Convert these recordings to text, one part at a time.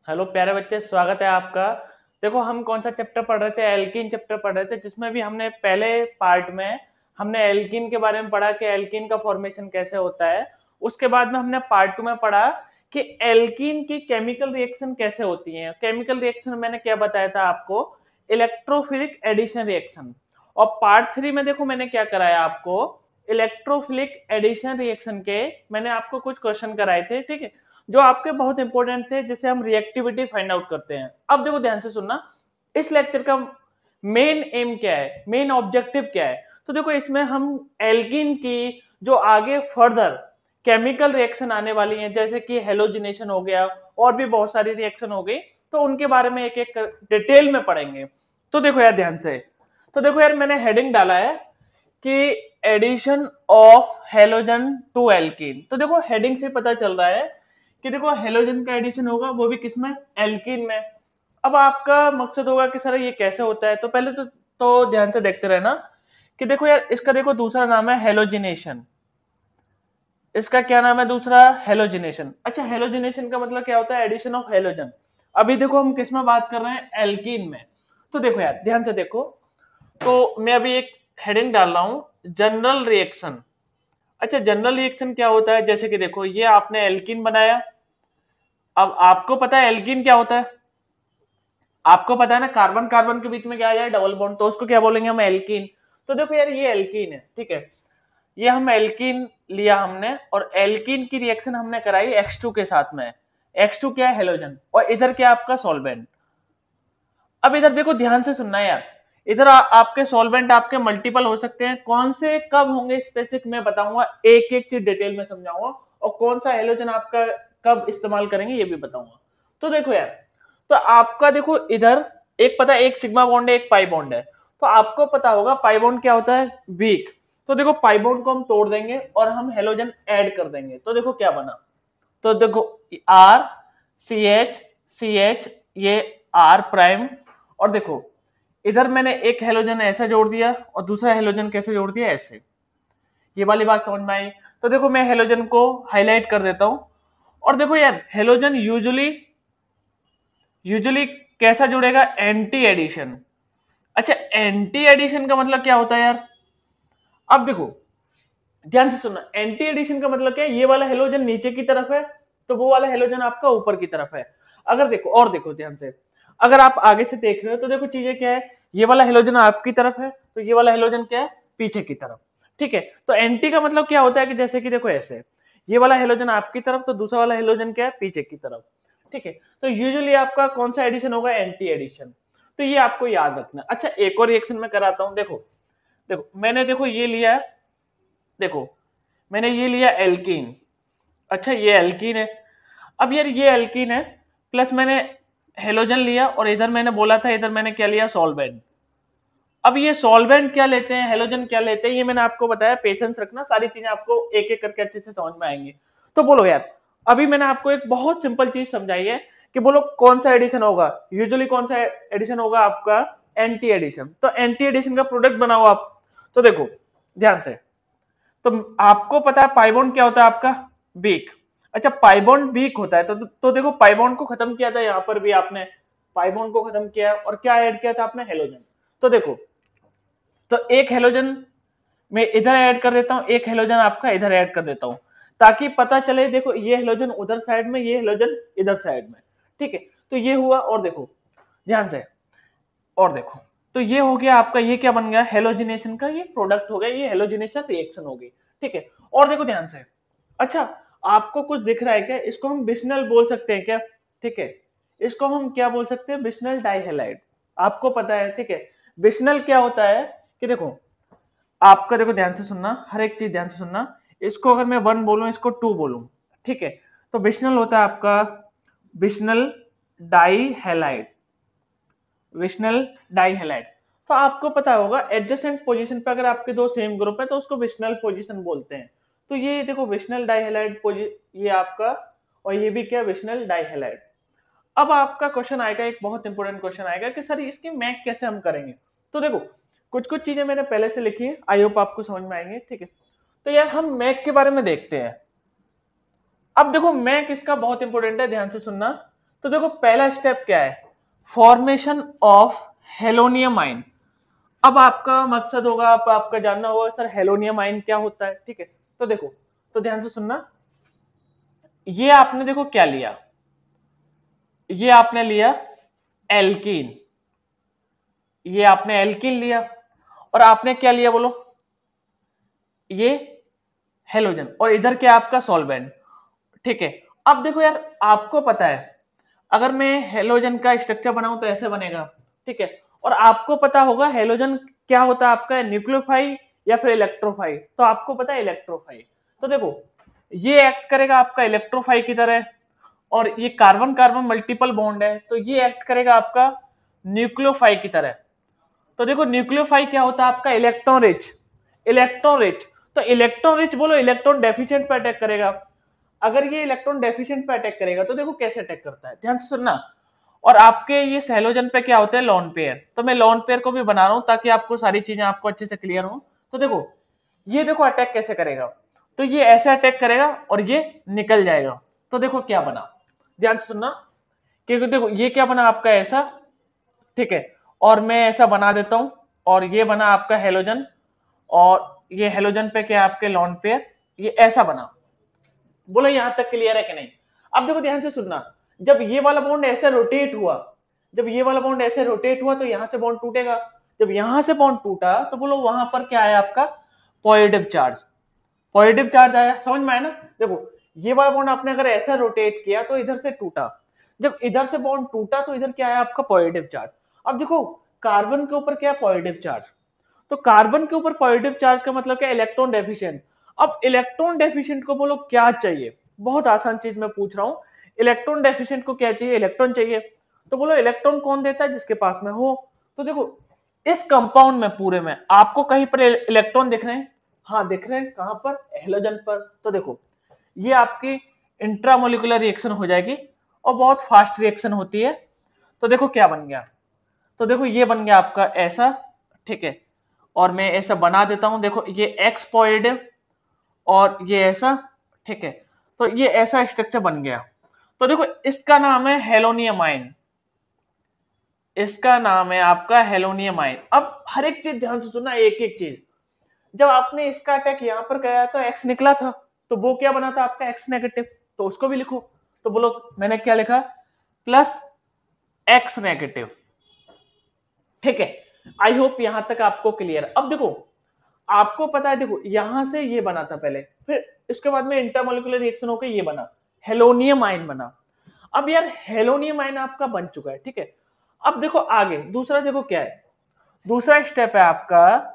Hello प्यारे बच्चे, स्वागत है आपका। देखो, हम कौन सा चैप्टर पढ़ रहे थे? एल्कीन चैप्टर पढ़ रहे थे, जिसमें भी हमने पहले पार्ट में हमने एल्कीन के बारे में पढ़ा कि एल्कीन का फॉर्मेशन कैसे होता है। उसके बाद में हमने पार्ट 2 में पढ़ा कि एल्कीन की केमिकल रिएक्शन कैसे होती है। केमिकल रिएक्शन मैंने क्या बताया था आपको? Electrophilic addition reaction. और पार्ट 3 में देखो मैंने क्या कराया आपको, इलेक्ट्रोफिलिक एडिशन रिएक्शन के मैंने आपको कुछ क्वेश्चन कराए थे, ठीक है, जो आपके बहुत इंपॉर्टेंट थे, जिससे हम रिएक्टिविटी फाइंड आउट करते हैं। अब देखो ध्यान से सुनना, इस लेक्चर का मेन एम क्या है, मेन ऑब्जेक्टिव क्या है। तो देखो, इसमें हम एल्कीन की जो आगे फर्दर केमिकल रिएक्शन आने वाली हैं, जैसे कि हेलोजिनेशन हो गया और भी बहुत सारी रिएक्शन हो गई, तो उनके बारे में एक एक डिटेल में पढ़ेंगे। तो देखो यार ध्यान से, तो देखो यार मैंने हेडिंग डाला है कि addition of halogen to alkene. तो देखो हेडिंग से पता चल रहा है कि देखो हेलोजन का एडिशन होगा, वो भी किसमें? एल्कीन में। अब आपका मकसद होगा कि सर ये कैसे होता है, तो पहले तो ध्यान से देखते रहना कि देखो यार, इसका देखो दूसरा नाम है हेलोजिनेशन। इसका क्या नाम है दूसरा? हेलोजिनेशन। अच्छा, हेलोजिनेशन का मतलब क्या होता है? Addition of halogen. अभी देखो हम किस में बात कर रहे हैं? एल्कीन में। तो देखो यार ध्यान से देखो, तो मैं अभी एक हेडिंग डाल रहा हूं, जनरल रिएक्शन। अच्छा, जनरल रिएक्शन क्या होता है? जैसे कि देखो, ये आपने एल्कीन बनाया। अब आपको पता है एल्कीन क्या होता है? आपको पता है ना, कार्बन कार्बन के बीच में क्या आ जाए? डबल बॉन्ड, तो उसको क्या बोलेंगे हम? एल्कीन। तो देखो यार, ये एल्कीन है, ठीक है। ये हम एल्कीन लिया हमने, और एल्कीन की रिएक्शन हमने कराई X2 के साथ में। X2 क्या है? हेलोजन। और इधर क्या आपका? सॉल्वेंट। अब इधर देखो ध्यान से सुनना यार, इधर आपके सॉल्वेंट आपके मल्टीपल हो सकते हैं। कौन से कब होंगे स्पेसिफिक मैं बताऊंगा, एक एक चीज डिटेल में समझाऊंगा। और कौन सा हेलोजन आपका कब इस्तेमाल करेंगे ये भी बताऊंगा। तो देखो यार, तो आपका देखो इधर एक पता है, एक सिग्मा बॉन्ड है, एक पाई बॉन्ड है। तो आपको पता होगा पाई बॉन्ड क्या होता है? वीक। तो देखो पाई बॉन्ड को हम तोड़ देंगे और हम हेलोजन ऐड कर देंगे, तो देखो क्या बना। तो देखो, आर सी एच ये आर प्राइम। और देखो इधर मैंने एक हेलोजन ऐसा जोड़ दिया और दूसरा हेलोजन कैसे जोड़ दिया? ऐसे। ये वाली बात समझ में आई? तो देखो मैं हेलोजन को हाईलाइट कर देता हूं। और देखो यार, हेलोजन यूजुअली यूजुअली कैसा जुड़ेगा? Anti addition. अच्छा, एंटी एडिशन का मतलब क्या होता है यार? अब देखो ध्यान से सुनना, एंटी एडिशन का मतलब क्या है? ये वाला हेलोजन नीचे की तरफ है, तो वो वाला हेलोजन आपका ऊपर की तरफ है। अगर देखो, और देखो ध्यान से, अगर आप आगे से देख रहे हो तो देखो चीजें क्या है। ये वाला हेलोजन आपकी तरफ है, तो ये वाला हेलोजन क्या है? पीछे की तरफ। ठीक है, तो एंटी का मतलब क्या होता है कि जैसे कि देखो ऐसे, ये वाला हेलोजन आपकी तरफ, तो दूसरा वाला हेलोजन क्या है? पीछे की तरफ। ठीक है, तो यूजुअली आपका कौन सा एडिशन होगा? Anti addition. तो ये आपको याद रखना। अच्छा, एक और रिएक्शन में कराता हूं। देखो देखो मैंने देखो ये लिया है, देखो मैंने ये लिया एल्कीन। अच्छा, ये एल्कीन है। अब यार ये एल्कीन है, प्लस मैंने हेलोजन लिया, और इधर मैंने बोला था, इधर मैंने क्या लिया? सॉल्वेंट। अब ये सॉल्वेंट क्या लेते हैं, हेलोजन क्या लेते हैं, ये मैंने आपको बताया। पेशेंस रखना, सारी चीजें आपको एक एक करके अच्छे से समझ में आएंगी। तो बोलो यार, अभी मैंने आपको एक बहुत सिंपल चीज समझाई है कि बोलो कौन सा एडिशन होगा यूजुअली, कौन सा एडिशन होगा आपका? Anti addition. तो एंटी एडिशन का प्रोडक्ट बनाओ आप। तो देखो ध्यान से, तो आपको पता है पाइबॉन्ड क्या होता है आपका? वीक। अच्छा, पाइबॉन्ड वीक होता है, तो देखो पाइबॉन्ड को खत्म किया था यहां पर भी आपने, पाइबॉन्ड को खत्म किया, और क्या ऐड किया था आपने? हेलोजन। तो देखो, तो एक हेलोजन मैं इधर ऐड कर देता हूं, एक हेलोजन आपका इधर ऐड कर देता हूं, ताकि पता चले। देखो ये हेलोजन उधर साइड में, ये हेलोजन इधर साइड में। ठीक है, तो ये हुआ। और देखो ध्यान से, और देखो, तो ये हो गया आपका, ये क्या बन गया? हेलोजिनेशन का ये प्रोडक्ट हो गया, ये हेलोजिनेशन रिएक्शन हो गई। ठीक है, और देखो ध्यान से। अच्छा, आपको कुछ दिख रहा है क्या? इसको हम बिस्नल बोल सकते हैं क्या? ठीक है, इसको हम क्या बोल सकते हैं? बिस्नल डाइहेलाइड। आपको पता है, ठीक है। बिस्नल क्या होता है कि देखो, आपका देखो ध्यान से सुनना, हर एक चीज ध्यान से सुनना। इसको अगर मैं वन बोलूं, इसको टू बोलूं, ठीक है, तो बिस्नल होता है आपका बिस्नल डाइहेलाइड। विशनल डाइहेलाइड। तो आपको पता होगा एडजेसेंट पोजीशन पे अगर आपके दो सेम ग्रुप है तो उसको विशनल पोजीशन बोलते हैं। तो ये देखो विशनल डाइहेलाइड ये आपका, और ये भी क्या? विशनल डाइहेलाइड। अब आपका क्वेश्चन आएगा, एक बहुत इंपॉर्टेंट क्वेश्चन आएगा कि सर इसकी मैक कैसे हम करेंगे। तो देखो कुछ कुछ चीजें मैंने पहले से लिखी है, आई होप आपको समझ में आएंगे। ठीक है, तो यार हम मैक के बारे में देखते हैं। अब देखो मैक इसका बहुत इंपॉर्टेंट है, ध्यान से सुनना। तो देखो पहला स्टेप क्या है, फॉर्मेशन ऑफ हेलोनियम आयन। अब आपका मकसद होगा, आपका जानना होगा सर हेलोनियम आयन क्या होता है, ठीक है। तो देखो, तो ध्यान से सुनना, ये आपने देखो क्या लिया, ये आपने लिया एल्कीन, ये आपने एल्कीन लिया, और आपने क्या लिया बोलो, ये हेलोजन, और इधर क्या आपका सॉल्वेंट, ठीक है। अब देखो यार, आपको पता है अगर मैं हेलोजन का स्ट्रक्चर बनाऊं तो ऐसे बनेगा, ठीक है। और आपको पता होगा हेलोजन क्या होता है आपका, न्यूक्लियोफाइल या फिर इलेक्ट्रोफाइल, तो आपको पता है इलेक्ट्रोफाइल। तो देखो ये एक्ट करेगा आपका इलेक्ट्रोफाइल की तरह, और ये कार्बन कार्बन मल्टीपल बॉन्ड है तो ये एक्ट करेगा आपका न्यूक्लियोफाइल की तरह। तो देखो न्यूक्लियोफाइल क्या होता है आपका, इलेक्ट्रॉन रिच, इलेक्ट्रॉन रिच। तो इलेक्ट्रॉन रिच बोलो इलेक्ट्रॉन डेफिशिएंट पे अटैक करेगा। अगर ये इलेक्ट्रॉन डेफिशिएंट पे अटैक करेगा तो देखो कैसे अटैक करता है, ध्यान से सुनना। और आपके ये हैलोजन पे क्या होता है, लॉन पेयर, तो मैं लॉन पेयर को भी बना रहा हूं ताकि आपको सारी चीजें आपको अच्छे से क्लियर हो। तो देखो ये देखो अटैक कैसे करेगा, तो ये ऐसे अटैक करेगा और ये निकल जाएगा। तो देखो क्या बना, ध्यान से सुनना, क्योंकि देखो ये क्या बना आपका ऐसा, ठीक है। और मैं ऐसा बना देता हूं, और ये बना आपका हेलोजन, और ये हेलोजन पे क्या आपके लॉन पेयर, ये ऐसा बना। बोलो यहां तक क्लियर है कि नहीं। अब देखो ध्यान से सुनना, जब ये वाला बॉन्ड ऐसे रोटेट हुआ, जब ये वाला बॉन्ड ऐसे रोटेट हुआ तो यहां से बॉन्ड टूटेगा। जब यहां से बॉन्ड टूटा तो बोलो वहां पर क्या आया आपका, पॉजिटिव चार्ज, पॉजिटिव चार्ज आया, समझ में आया ना। देखो ये वाला बॉन्ड आपने अगर ऐसा रोटेट किया तो इधर से टूटा, जब इधर से बॉन्ड टूटा तो इधर क्या आया आपका, पॉजिटिव चार्ज। अब देखो कार्बन के ऊपर क्या, पॉजिटिव चार्ज, तो कार्बन के ऊपर पॉजिटिव चार्ज का मतलब क्या, इलेक्ट्रॉन डेफिशिएंट। अब इलेक्ट्रॉन डेफिशिएंट को बोलो क्या चाहिए, बहुत आसान चीज मैं पूछ रहा हूं, इलेक्ट्रॉन डेफिशिएंट को क्या चाहिए, इलेक्ट्रॉन चाहिए। तो बोलो इलेक्ट्रॉन कौन देता है, जिसके पास में हो। तो देखो इस कंपाउंड में पूरे में आपको कहीं पर इलेक्ट्रॉन दिख रहे हैं, हाँ दिख रहे हैं, कहां पर, हेलोजन पर। तो देखो ये आपकी इंट्रामोलिकुलर रिएक्शन हो जाएगी, और बहुत फास्ट रिएक्शन होती है। तो देखो क्या बन गया, तो देखो ये बन गया आपका ऐसा, ठीक है। और मैं ऐसा बना देता हूं, देखो ये एक्स पॉजिटिव और ये ऐसा, ठीक है। तो ये ऐसा स्ट्रक्चर बन गया। तो देखो इसका नाम है हेलोनियम आयन, इसका नाम है आपका हेलोनियम आयन। अब हर एक चीज ध्यान से सुनना, एक एक चीज। जब आपने इसका अटैक यहां पर कराया तो एक्स निकला था, तो वो क्या बना था आपका, एक्स नेगेटिव, तो उसको भी लिखो। तो बोलो मैंने क्या लिखा, प्लस एक्स नेगेटिव, ठीक है। आई होप यहां तक आपको क्लियर। अब देखो आपको पता है, देखो यहां से ये बना था पहले, फिर इसके बाद में इंटरमोलिकुलर रिएक्शन होकर ये बना, हेलोनियम आयन बना। अब यार हेलोनियम आयन आपका बन चुका है, ठीक है। अब देखो आगे दूसरा, देखो क्या है, दूसरा स्टेप है आपका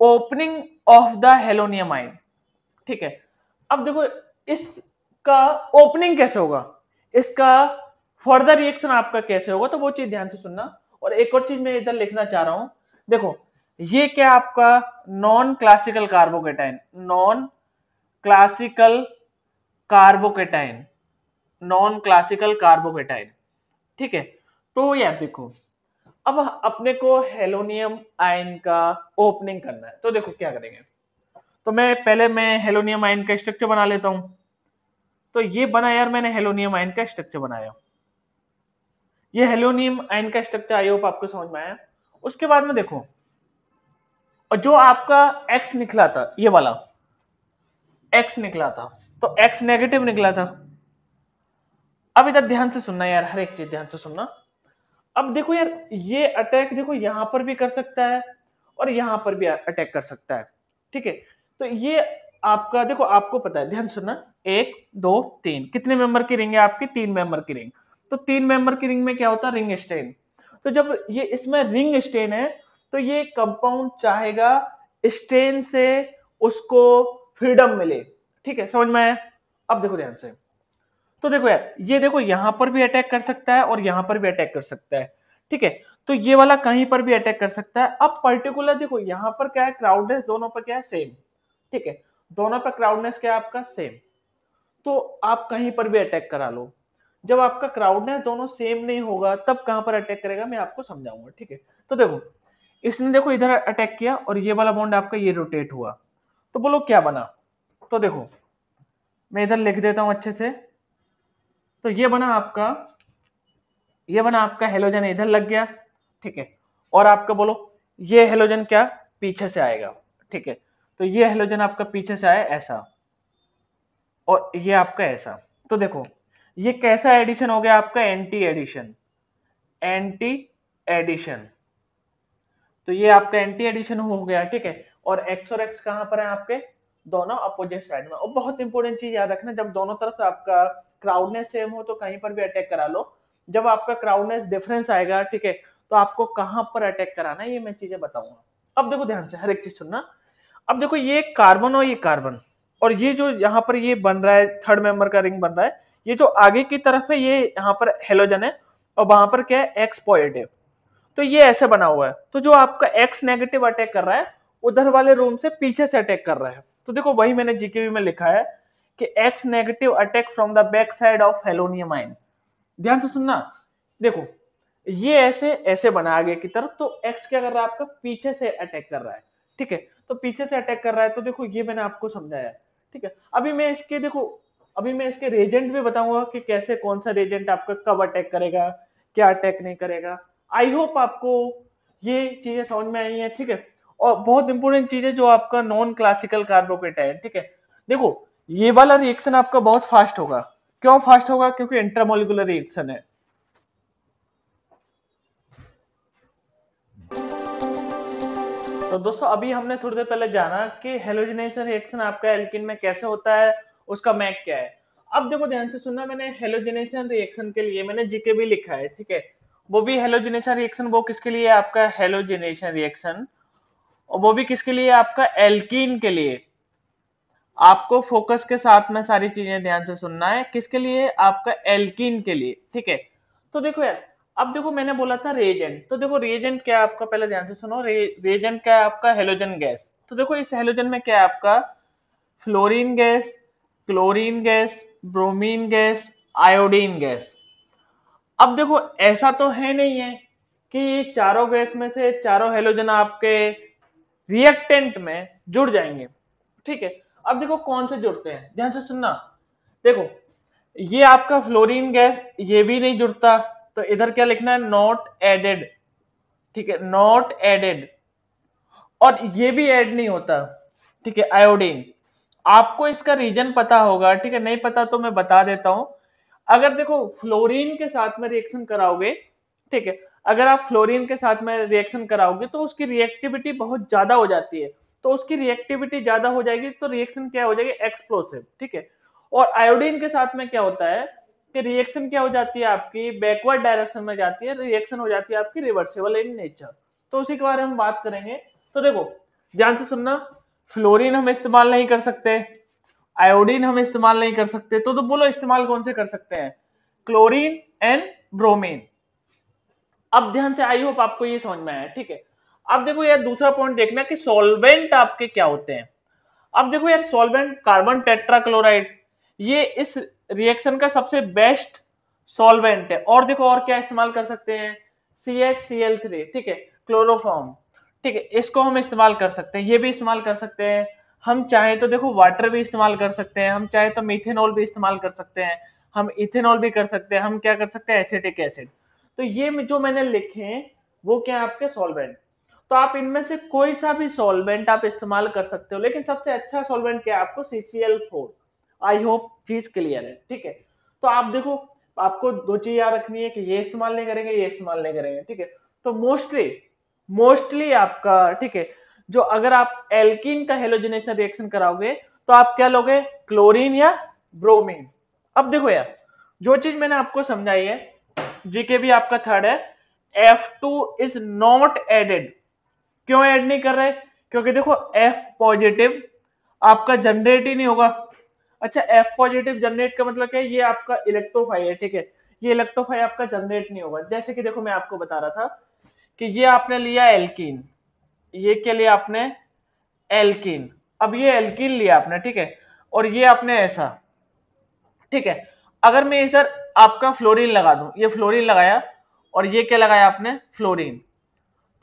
ओपनिंग ऑफ द हेलोनियम आयन, ठीक है। अब देखो इसका ओपनिंग कैसे होगा, इसका फर्दर रिएक्शन आपका कैसे होगा, तो वो चीज ध्यान से सुनना। और एक और चीज मैं इधर लिखना चाह रहा हूं, देखो ये क्या आपका non classical carbocation, non classical carbocation, non classical carbocation, ठीक है। तो यार देखो अब अपने को हेलोनियम आयन का ओपनिंग करना है, तो देखो क्या करेंगे, तो मैं हेलोनियम आयन का स्ट्रक्चर बना लेता हूं। तो ये बना यार, मैंने हेलोनियम आयन का स्ट्रक्चर बनाया, ये हेलोनियम आयन का स्ट्रक्चर आई होप आपको समझ में आया। उसके बाद में देखो, और जो आपका एक्स निकला था, ये वाला एक्स निकला था, तो एक्स नेगेटिव निकला था। अब इधर ध्यान से सुनना यार, हर एक चीज ध्यान से सुनना। अब देखो यार ये अटैक देखो यहां पर भी कर सकता है और यहां पर भी अटैक कर सकता है, ठीक है। तो ये आपका देखो, आपको पता है, ध्यान सुनना, एक दो तीन, कितने मेंबर की रिंग है आपकी, तीन मेंबर की रिंग। तो तीन मेंबर की रिंग में क्या होता है, रिंग स्टेन। तो जब ये इसमें रिंग स्टेन है तो ये कंपाउंड चाहेगा स्टेन से उसको फ्रीडम मिले, ठीक है, समझ में आया। अब देखो ध्यान से, तो देखो यार ये देखो यहां पर भी अटैक कर सकता है और यहां पर भी अटैक कर सकता है, ठीक है। तो ये वाला कहीं पर भी अटैक कर सकता है। अब पर्टिकुलर देखो यहां पर क्या है, क्राउडनेस दोनों पर क्या है, सेम, ठीक है। दोनों पर क्राउडनेस क्या है आपका, सेम। तो आप कहीं पर भी अटैक करा लो, जब आपका क्राउडनेस दोनों सेम नहीं होगा तब कहां पर अटैक करेगा मैं आपको समझाऊंगा, ठीक है। तो देखो इसने देखो इधर अटैक किया और ये वाला बॉन्ड आपका ये रोटेट हुआ, तो बोलो क्या बना। तो देखो मैं इधर लिख देता हूं अच्छे से, तो ये बना आपका ये बना आपका हेलोजन इधर लग गया, ठीक है, और आपका बोलो ये हेलोजन क्या पीछे से आएगा, ठीक है, तो ये हेलोजन आपका पीछे से आया ऐसा, और ये आपका ऐसा। तो देखो ये कैसा एडिशन हो गया आपका, एंटी एडिशन, एंटी एडिशन। तो ये आपका एंटी एडिशन हो गया, ठीक है। और एक्स और एक्स कहां पर है आपके, दोनों अपोजिट साइड में। और बहुत इंपॉर्टेंट चीज याद रखना, जब दोनों तरफ आपका क्राउडनेस सेम हो तो कहीं पर भी अटैक करा लो, जब आपका क्राउडनेस डिफरेंस आएगा, ठीक है, तो आपको कहां पर अटैक कराना है ये मैं चीजें बताऊंगा। अब देखो ध्यान से हर एक चीज सुनना। अब देखो ये कार्बन और ये कार्बन, और ये जो यहाँ पर ये बन रहा है थर्ड मेंबर का रिंग बन रहा है, ये जो आगे की तरफ है ये यहाँ पर हेलोजन है, और वहां पर क्या है एक्स पॉजिटिव। तो ये ऐसे बना हुआ है, तो जो आपका एक्स नेगेटिव अटैक कर रहा है उधर वाले रूम से पीछे से अटैक कर रहा है। तो देखो वही मैंने जीकेवी में लिखा है कि X negative attack from the back side of halonium ion. ध्यान से सुनना, देखो ये ऐसे ऐसे बना आगे की तरफ, तो एक्स क्या कर रहा है आपका पीछे से अटैक कर रहा है, ठीक है, तो पीछे से अटैक कर रहा है। तो देखो ये मैंने आपको समझाया, ठीक है। अभी मैं इसके देखो, अभी मैं इसके रेजेंट भी बताऊंगा कि कैसे कौन सा रेजेंट आपका कब अटैक करेगा, क्या अटैक नहीं करेगा। आई होप आपको ये चीजें समझ में आई हैं, ठीक है। और बहुत इंपॉर्टेंट चीज है जो आपका नॉन क्लासिकल कार्बोकेटाइन, ठीक है। देखो ये वाला रिएक्शन आपका बहुत फास्ट होगा। क्यों फास्ट होगा, क्योंकि इंटरमोलिकुलर रिएक्शन है। तो दोस्तों अभी हमने थोड़ी देर पहले जाना कि हेलोजिनेशन रिएक्शन आपका एल्किन में कैसे होता है, उसका मैक क्या है। अब देखो ध्यान से सुनना, मैंने हेलोजिनेशन रिएक्शन के लिए मैंने जीके भी लिखा है, ठीक है। वो भी हेलोजिनेशन रिएक्शन, वो किसके लिए है आपका हेलोजिनेशन रिएक्शन, और वो भी किसके लिए आपका एल्कीन के लिए। आपको फोकस के साथ में सारी चीजें ध्यान से सुनना है, किसके लिए आपका एल्कीन के लिए, ठीक है। तो देखो यार, अब देखो मैंने बोला था रिएजेंट, तो देखो रिएजेंट क्या है आपका, पहले ध्यान से सुनो। रिएजेंट क्या है आपका, हेलोजन गैस। तो देखो इस हेलोजन में क्या है आपका, fluorine gas, chlorine gas, bromine gas, iodine gas. अब देखो ऐसा तो है नहीं है कि ये चारों गैस में से चारों हेलोजन आपके रिएक्टेंट में जुड़ जाएंगे, ठीक है। अब देखो कौन से जुड़ते हैं, ध्यान से सुनना। देखो ये आपका फ्लोरीन गैस ये भी नहीं जुड़ता, तो इधर क्या लिखना है, नॉट एडेड, ठीक है, नॉट एडेड। और ये भी ऐड नहीं होता, ठीक है, आयोडीन। आपको इसका रीजन पता होगा, ठीक है, नहीं पता तो मैं बता देता हूं। अगर देखो फ्लोरीन के साथ में रिएक्शन कराओगे, ठीक है, अगर आप फ्लोरीन के साथ में रिएक्शन कराओगे तो उसकी रिएक्टिविटी बहुत ज्यादा हो जाती है। तो उसकी रिएक्टिविटी ज्यादा हो जाएगी तो रिएक्शन क्या हो जाएगी, एक्सप्लोसिव, ठीक है। और आयोडीन के साथ में क्या होता है कि रिएक्शन क्या हो जाती है आपकी, बैकवर्ड डायरेक्शन में जाती है, रिएक्शन हो जाती है आपकी रिवर्सिबल इन नेचर। तो उसी के बारे में बात करेंगे। तो देखो ध्यान से सुनना, फ्लोरीन हम इस्तेमाल नहीं कर सकते, आयोडीन हम इस्तेमाल नहीं कर सकते, तो बोलो इस्तेमाल कौन से कर सकते हैं, क्लोरीन एंड ब्रोमीन। अब ध्यान से, आई होप आपको ये समझ में आया, ठीक है। अब देखो यार दूसरा पॉइंट देखना कि सॉल्वेंट आपके क्या होते हैं। अब देखो यार सॉल्वेंट, कार्बन टेट्राक्लोराइड ये इस रिएक्शन का सबसे बेस्ट सॉल्वेंट है। और देखो और क्या इस्तेमाल कर सकते हैं, CHCl3, ठीक है, क्लोरोफॉर्म, ठीक है, इसको हम इस्तेमाल कर सकते हैं, ये भी इस्तेमाल कर सकते हैं। हम चाहे तो देखो वाटर भी इस्तेमाल कर सकते हैं, हम चाहे तो मिथेनॉल भी इस्तेमाल कर सकते हैं, हम इथेनॉल भी कर सकते हैं, हम क्या कर सकते हैं, एसिटिक एसिड। तो ये जो मैंने लिखे हैं वो क्या है आपके सॉल्वेंट। तो आप इनमें से कोई सा भी सॉल्वेंट आप इस्तेमाल कर सकते हो, लेकिन सबसे अच्छा सॉल्वेंट क्या है आपको, CCl4। आई होप चीज क्लियर है, ठीक है। तो आप देखो आपको दो चीज याद रखनी है कि ये इस्तेमाल नहीं करेंगे, ये इस्तेमाल नहीं करेंगे, ठीक है। तो मोस्टली मोस्टली आपका, ठीक है, जो अगर आप एल्कीन का हेलोजिनेशन रिएक्शन कराओगे तो आप क्या लोगे, क्लोरीन या ब्रोमीन। अब देखो यार जो चीज मैंने आपको समझाई है, जीके भी आपका थर्ड है, F2 इज नॉट एडेड। क्यों ऐड नहीं कर रहे, क्योंकि देखो F पॉजिटिव आपका जनरेट ही नहीं होगा। अच्छा F पॉजिटिव जनरेट का मतलब क्या है, ये आपका इलेक्ट्रोफाई है, ठीक है, ये इलेक्ट्रोफाई आपका जनरेट नहीं होगा। जैसे कि देखो मैं आपको बता रहा था कि ये आपने लिया एल्कीन, ये क्या लिया आपने, एल्कीन। अब ये एल्कीन लिया आपने, ठीक है, और ये आपने ऐसा, ठीक है। अगर मैं इधर आपका फ्लोरीन लगा दूं, ये फ्लोरीन लगाया और ये क्या लगाया आपने, फ्लोरीन।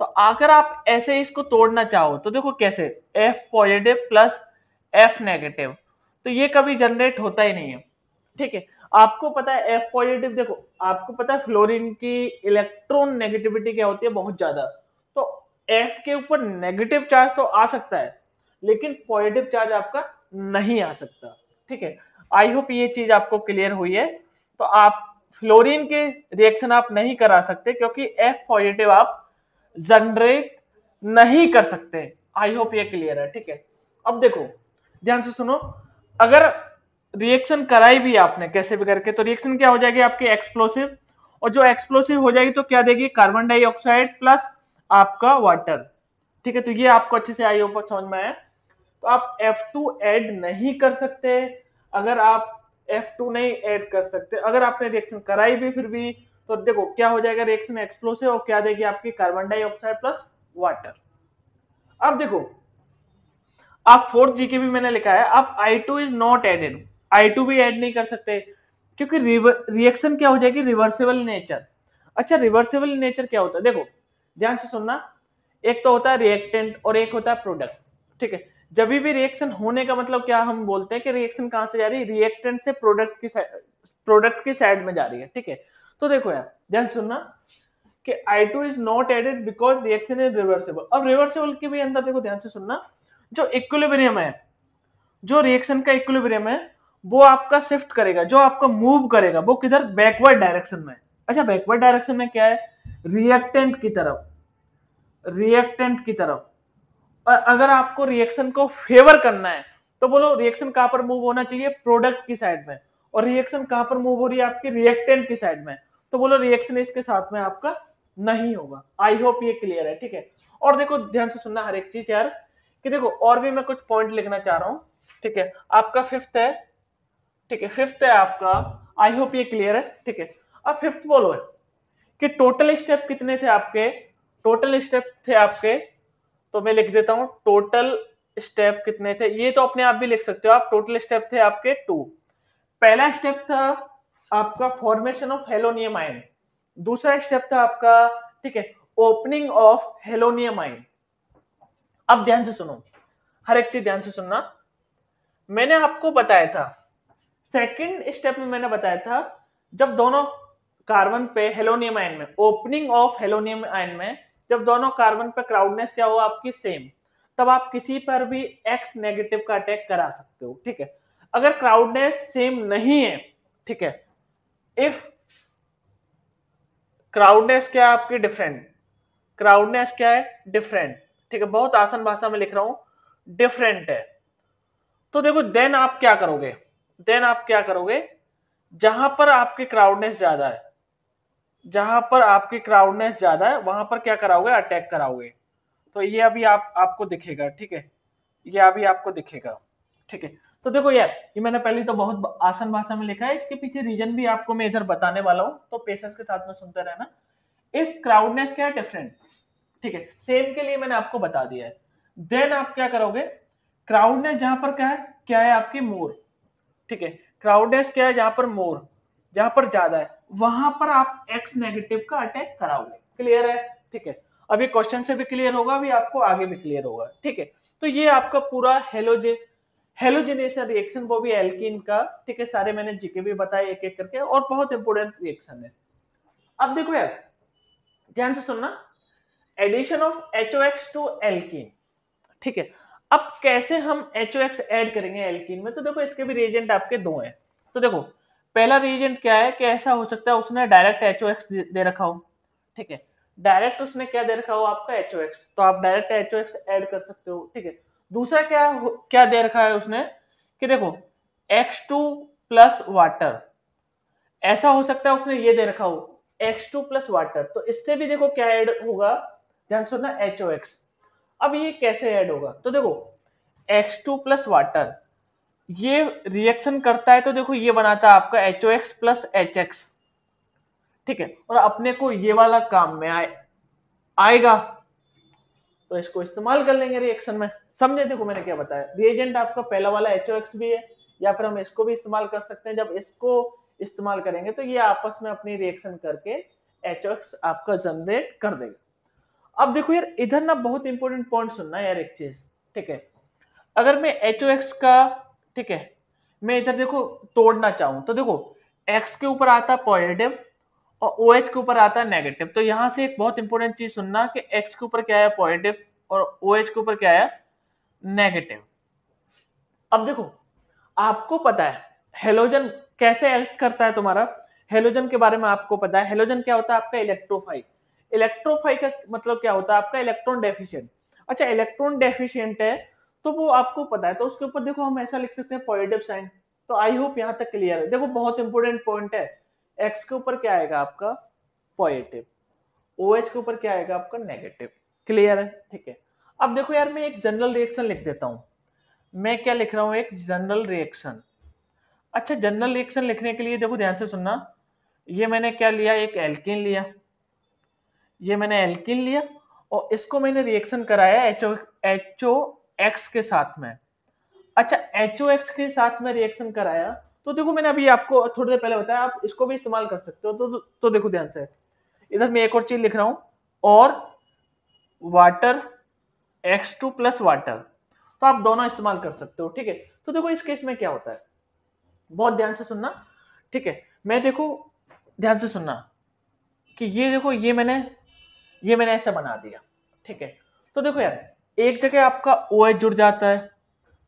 तो अगर आप ऐसे इसको तोड़ना चाहो तो देखो कैसे, F positive plus F negative, तो ये कभी जनरेट होता ही नहीं है, ठीक है। आपको पता है F पॉजिटिव, देखो आपको पता है फ्लोरीन की इलेक्ट्रॉन नेगेटिविटी क्या होती है, बहुत ज्यादा। तो F के ऊपर नेगेटिव चार्ज तो आ सकता है, लेकिन पॉजिटिव चार्ज आपका नहीं आ सकता। ठीक है, आई होप ये चीज आपको क्लियर हुई है। तो आप फ्लोरीन के रिएक्शन आप नहीं करा सकते, क्योंकि F पॉजिटिव आप जनरेट नहीं कर सकते। आई होप ये क्लियर है। ठीक है, अब देखो ध्यान से सुनो, अगर रिएक्शन कराई भी आपने कैसे भी करके, तो रिएक्शन क्या हो जाएगी आपकी एक्सप्लोसिव, और जो एक्सप्लोसिव हो जाएगी तो क्या देगी, कार्बन डाइऑक्साइड प्लस आपका वाटर। ठीक है, तो ये आपको अच्छे से आई होप समझ में आया। तो आप F2 ऐड नहीं कर सकते। अगर आप F2 नहीं ऐड कर सकते, अगर आपने रिएक्शन कराई भी फिर भी, तो देखो क्या हो जाएगा, रिएक्शन एक्सप्लोसिव और क्या देगी आपकी, कार्बन डाइऑक्साइड प्लस वाटर। अब देखो आप फोर्थ जी के भी मैंने लिखा है, आप I2 is not added, I2 भी ऐड नहीं कर सकते, क्योंकि रिएक्शन क्या हो जाएगी, रिवर्सिबल नेचर। अच्छा, रिवर्सिबल नेचर क्या होता है, देखो ध्यान से सुनना, एक तो होता है रिएक्टेंट और एक होता है प्रोडक्ट। ठीक है, जब भी रिएक्शन होने का मतलब क्या हम बोलते हैं कि रिएक्शन कहां से जा रही है, रिएक्टेंट से प्रोडक्ट की साइड में जा रही है। ठीक है, तो देखो यार ध्यान से सुनना कि I2 is not added because reaction is reversible. अब रिवर्सिबल के भी अंदर देखो ध्यान से सुनना, जो इक्विलिब्रियम है, जो रिएक्शन का इक्विलिब्रियम है, वो आपका शिफ्ट करेगा, जो आपका मूव करेगा वो किधर, बैकवर्ड डायरेक्शन में। अच्छा, बैकवर्ड डायरेक्शन में क्या है, रिएक्टेंट की तरफ, रिएक्टेंट की तरफ। और अगर आपको रिएक्शन को फेवर करना है, तो बोलो रिएक्शन कहां पर मूव होना चाहिए, प्रोडक्ट की साइड में, और रिएक्शन कहां पर मूव हो रही है आपकी, रिएक्टेंट की साइड में, तो बोलो रिएक्शन इसके साथ में आपका नहीं होगा। आई होप ये क्लियर है। ठीक है, और देखो ध्यान से सुनना हर एक चीज यार, कि देखो और भी मैं कुछ पॉइंट लिखना चाह रहा हूं। ठीक है, आपका फिफ्थ है, ठीक है फिफ्थ है आपका, आई होप ये क्लियर है। ठीक है, अब फिफ्थ बोलो है कि टोटल स्टेप कितने थे आपके, टोटल स्टेप थे आपके, तो मैं लिख देता हूं टोटल स्टेप कितने थे, ये तो अपने आप भी लिख सकते हो आप, टोटल स्टेप थे आपके 2। पहला स्टेप था आपका फॉर्मेशन ऑफ हेलोनियम आयन, दूसरा स्टेप था आपका, ठीक है, ओपनिंग ऑफ हेलोनियम आयन। अब ध्यान से सुनो, हर एक चीज ध्यान से सुनना, मैंने आपको बताया था, सेकंड स्टेप में मैंने बताया था, जब दोनों कार्बन पे हेलोनियम आयन में, ओपनिंग ऑफ हेलोनियम आयन में, जब दोनों कार्बन पे क्राउडनेस क्या हुआ आपकी सेम, तब आप किसी पर भी एक्स नेगेटिव का अटैक करा सकते हो। ठीक है, अगर क्राउडनेस सेम नहीं है, ठीक है, इफ क्राउडनेस क्या है आपकी डिफरेंट, क्राउडनेस क्या है डिफरेंट, ठीक है, बहुत आसान भाषा में लिख रहा हूं, डिफरेंट है, तो देखो देन आप क्या करोगे, देन आप क्या करोगे, जहां पर आपकी क्राउडनेस ज्यादा है, जहां पर आपकी क्राउडनेस ज्यादा है वहां पर क्या कराओगे, अटैक कराओगे। तो ये अभी आपको दिखेगा। ठीक है, ये अभी आपको दिखेगा। ठीक है, तो देखो यार, ये मैंने पहले तो बहुत आसान भाषा में लिखा है, इसके पीछे रीजन भी आपको मैं इधर बताने वाला हूं, तो पेशेंस के साथ में सुनते रहना। इफ क्राउडनेस क्या है डिफरेंट, ठीक है, सेम के लिए मैंने आपको बता दिया है, देन आप क्या करोगे, क्राउडनेस जहां पर क्या है आपकी मोर, ठीक है, क्राउडनेस क्या है जहां पर मोर, जहां पर ज्यादा है, वहां पर आप एक्स नेगेटिव का अटैक कराओगे। क्लियर है? ठीक है, अभी क्वेश्चन से भी क्लियर होगा, अभी आपको आगे भी क्लियर होगा। ठीक है, तो ये आपका पूरा हेलोजेनेशन रिएक्शन, वो भी एल्कीन का। ठीक है, सारे मैंने जीके भी बताए एक एक करके, और बहुत इंपोर्टेंट रिएक्शन है। अब देखो यार ध्यान से सुनना, addition of HOX to alkene. ठीक है, अब कैसे हम HOX ऐड करेंगे एल्कीन में, तो देखो इसके भी रिएजेंट आपके दो हैं। तो देखो पहला रिएजेंट क्या है, कि ऐसा हो सकता है उसने डायरेक्ट HOX दे रखा हो। ठीक है, डायरेक्ट उसने क्या दे रखा हो आपका HOX, तो आप डायरेक्ट HOX ऐड कर सकते हो। ठीक है, दूसरा क्या दे रखा है उसने, कि देखो X2 प्लस वाटर, ऐसा हो सकता है उसने ये दे रखा हो X2 प्लस वाटर, तो इससे भी देखो क्या ऐड होगा, ध्यान सुनना, HOX। अब ये कैसे ऐड होगा, तो देखो X2 प्लस वाटर ये रिएक्शन करता है, तो देखो ये बनाता है आपका HOX प्लस HX। ठीक है, और अपने को ये वाला काम में आएगा, तो इसको इस्तेमाल कर लेंगे रिएक्शन में। समझे? देखो मैंने क्या बताया, रिएजेंट आपका पहला वाला HOX भी है, या फिर हम इसको भी इस्तेमाल कर सकते हैं। जब इसको इस्तेमाल करेंगे तो ये आपस में अपनी रिएक्शन करके HOX आपका जनरेट कर देगा। अब देखो यार इधर ना बहुत इंपॉर्टेंट पॉइंट सुनना है यार एक चीज। ठीक है, अगर मैं HOX का, ठीक है, मैं इधर देखो तोड़ना चाहूं, तो देखो X के ऊपर आता है पॉजिटिव और OH के ऊपर आता है नेगेटिव। तो यहां से एक बहुत इंपॉर्टेंट चीज सुनना कि X के ऊपर क्या है पॉजिटिव और OH के ऊपर क्या है नेगेटिव। अब देखो आपको पता है हेलोजन कैसे एक्ट करता है तुम्हारा, हेलोजन के बारे में आपको पता है। हेलोजन क्या होता है आपका इलेक्ट्रोफाइल। इलेक्ट्रोफाइल का मतलब क्या होता है आपका इलेक्ट्रॉन डेफिशिएंट। अच्छा इलेक्ट्रॉन डेफिशिएंट है तो वो आपको पता है, तो उसके ऊपर देखो हम ऐसा लिख सकते हैं पॉजिटिव साइन। तो आई होप यहां तक क्लियर है। देखो बहुत इंपॉर्टेंट पॉइंट है, एक्स के ऊपर क्या आएगा आपका पॉजिटिव, ओएच के ऊपर क्या आएगा आपका नेगेटिव। क्लियर है, ठीक है। अब देखो यार मैं एक जनरल रिएक्शन लिख देता हूं। मैं क्या लिख रहा हूं, एक जनरल रिएक्शन। अच्छा जनरल रिएक्शन लिखने के लिए देखो ध्यान से सुनना, ये मैंने क्या लिया, एक एल्कीन लिया, ये मैंने एल्कीन लिया और इसको मैंने रिएक्शन कराया एचओ एक्स के साथ में। अच्छा एचओ एक्स के साथ में रिएक्शन कराया तो देखो मैंने अभी आपको थोड़ी देर पहले बताया आप इसको भी इस्तेमाल कर सकते हो। तो देखो ध्यान से, इधर मैं एक और चीज लिख रहा हूं, और वाटर X2 प्लस वाटर, तो आप दोनों इस्तेमाल कर सकते हो, ठीक है। तो देखो इस केस में क्या होता है, बहुत ध्यान से सुनना, ठीक है। मैं देखो ध्यान से सुनना कि ये देखो ये मैंने ऐसा बना दिया, ठीक है। तो देखो यार एक जगह आपका ओ एच जुड़ जाता है,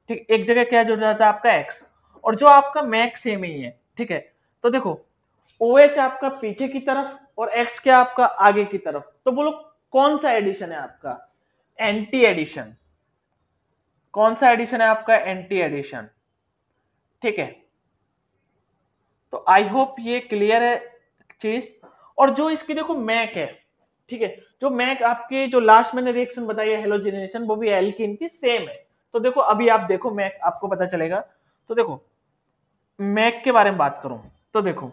ठीक, एक जगह क्या जुड़ जाता है आपका एक्स, और जो आपका मैक सेम ही है, ठीक है। तो देखो ओ एच आपका पीछे की तरफ और एक्स क्या आपका आगे की तरफ, तो बोलो कौन सा एडिशन है आपका एंटी एडिशन, कौन सा एडिशन है आपका एंटी एडिशन, ठीक है। तो आई होप ये क्लियर है चीज। और जो इसकी देखो मैक है, ठीक है, जो मैक आपके जो लास्ट मैंने रिएक्शन बताई है हेलोजिनेशन वो भी एल्कीन की सेम है। तो देखो अभी आप देखो मैक आपको पता चलेगा। तो देखो मैक के बारे में बात करूं तो देखो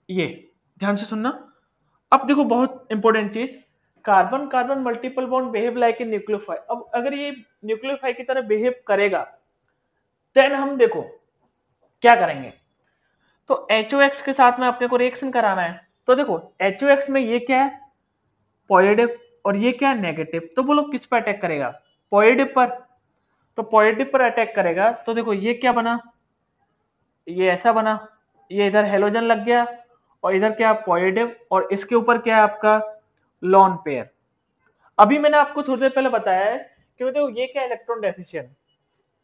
ये ध्यान से सुनना। अब देखो बहुत इंपॉर्टेंट चीज, carbon carbon multiple bond behave like a nucleophile. अब अगर ये न्यूक्लियोफाइल की तरह बिहेव करेगा देन हम देखो क्या करेंगे। तो HOX के साथ में अपने को रिएक्शन कराना है। तो देखो HOX में ये क्या है पॉजिटिव और ये क्या है नेगेटिव, तो बोलो किस पर अटैक करेगा पॉजिटिव पर। तो पॉजिटिव पर अटैक करेगा तो देखो ये क्या बना, ये ऐसा बना, ये इधर हेलोजन लग गया और इधर क्या पॉजिटिव और इसके ऊपर क्या है आपका लॉन पेयर। अभी मैंने आपको थोड़ी देर पहले बताया है कि देखो ये क्या इलेक्ट्रॉन डेफिशिएंट,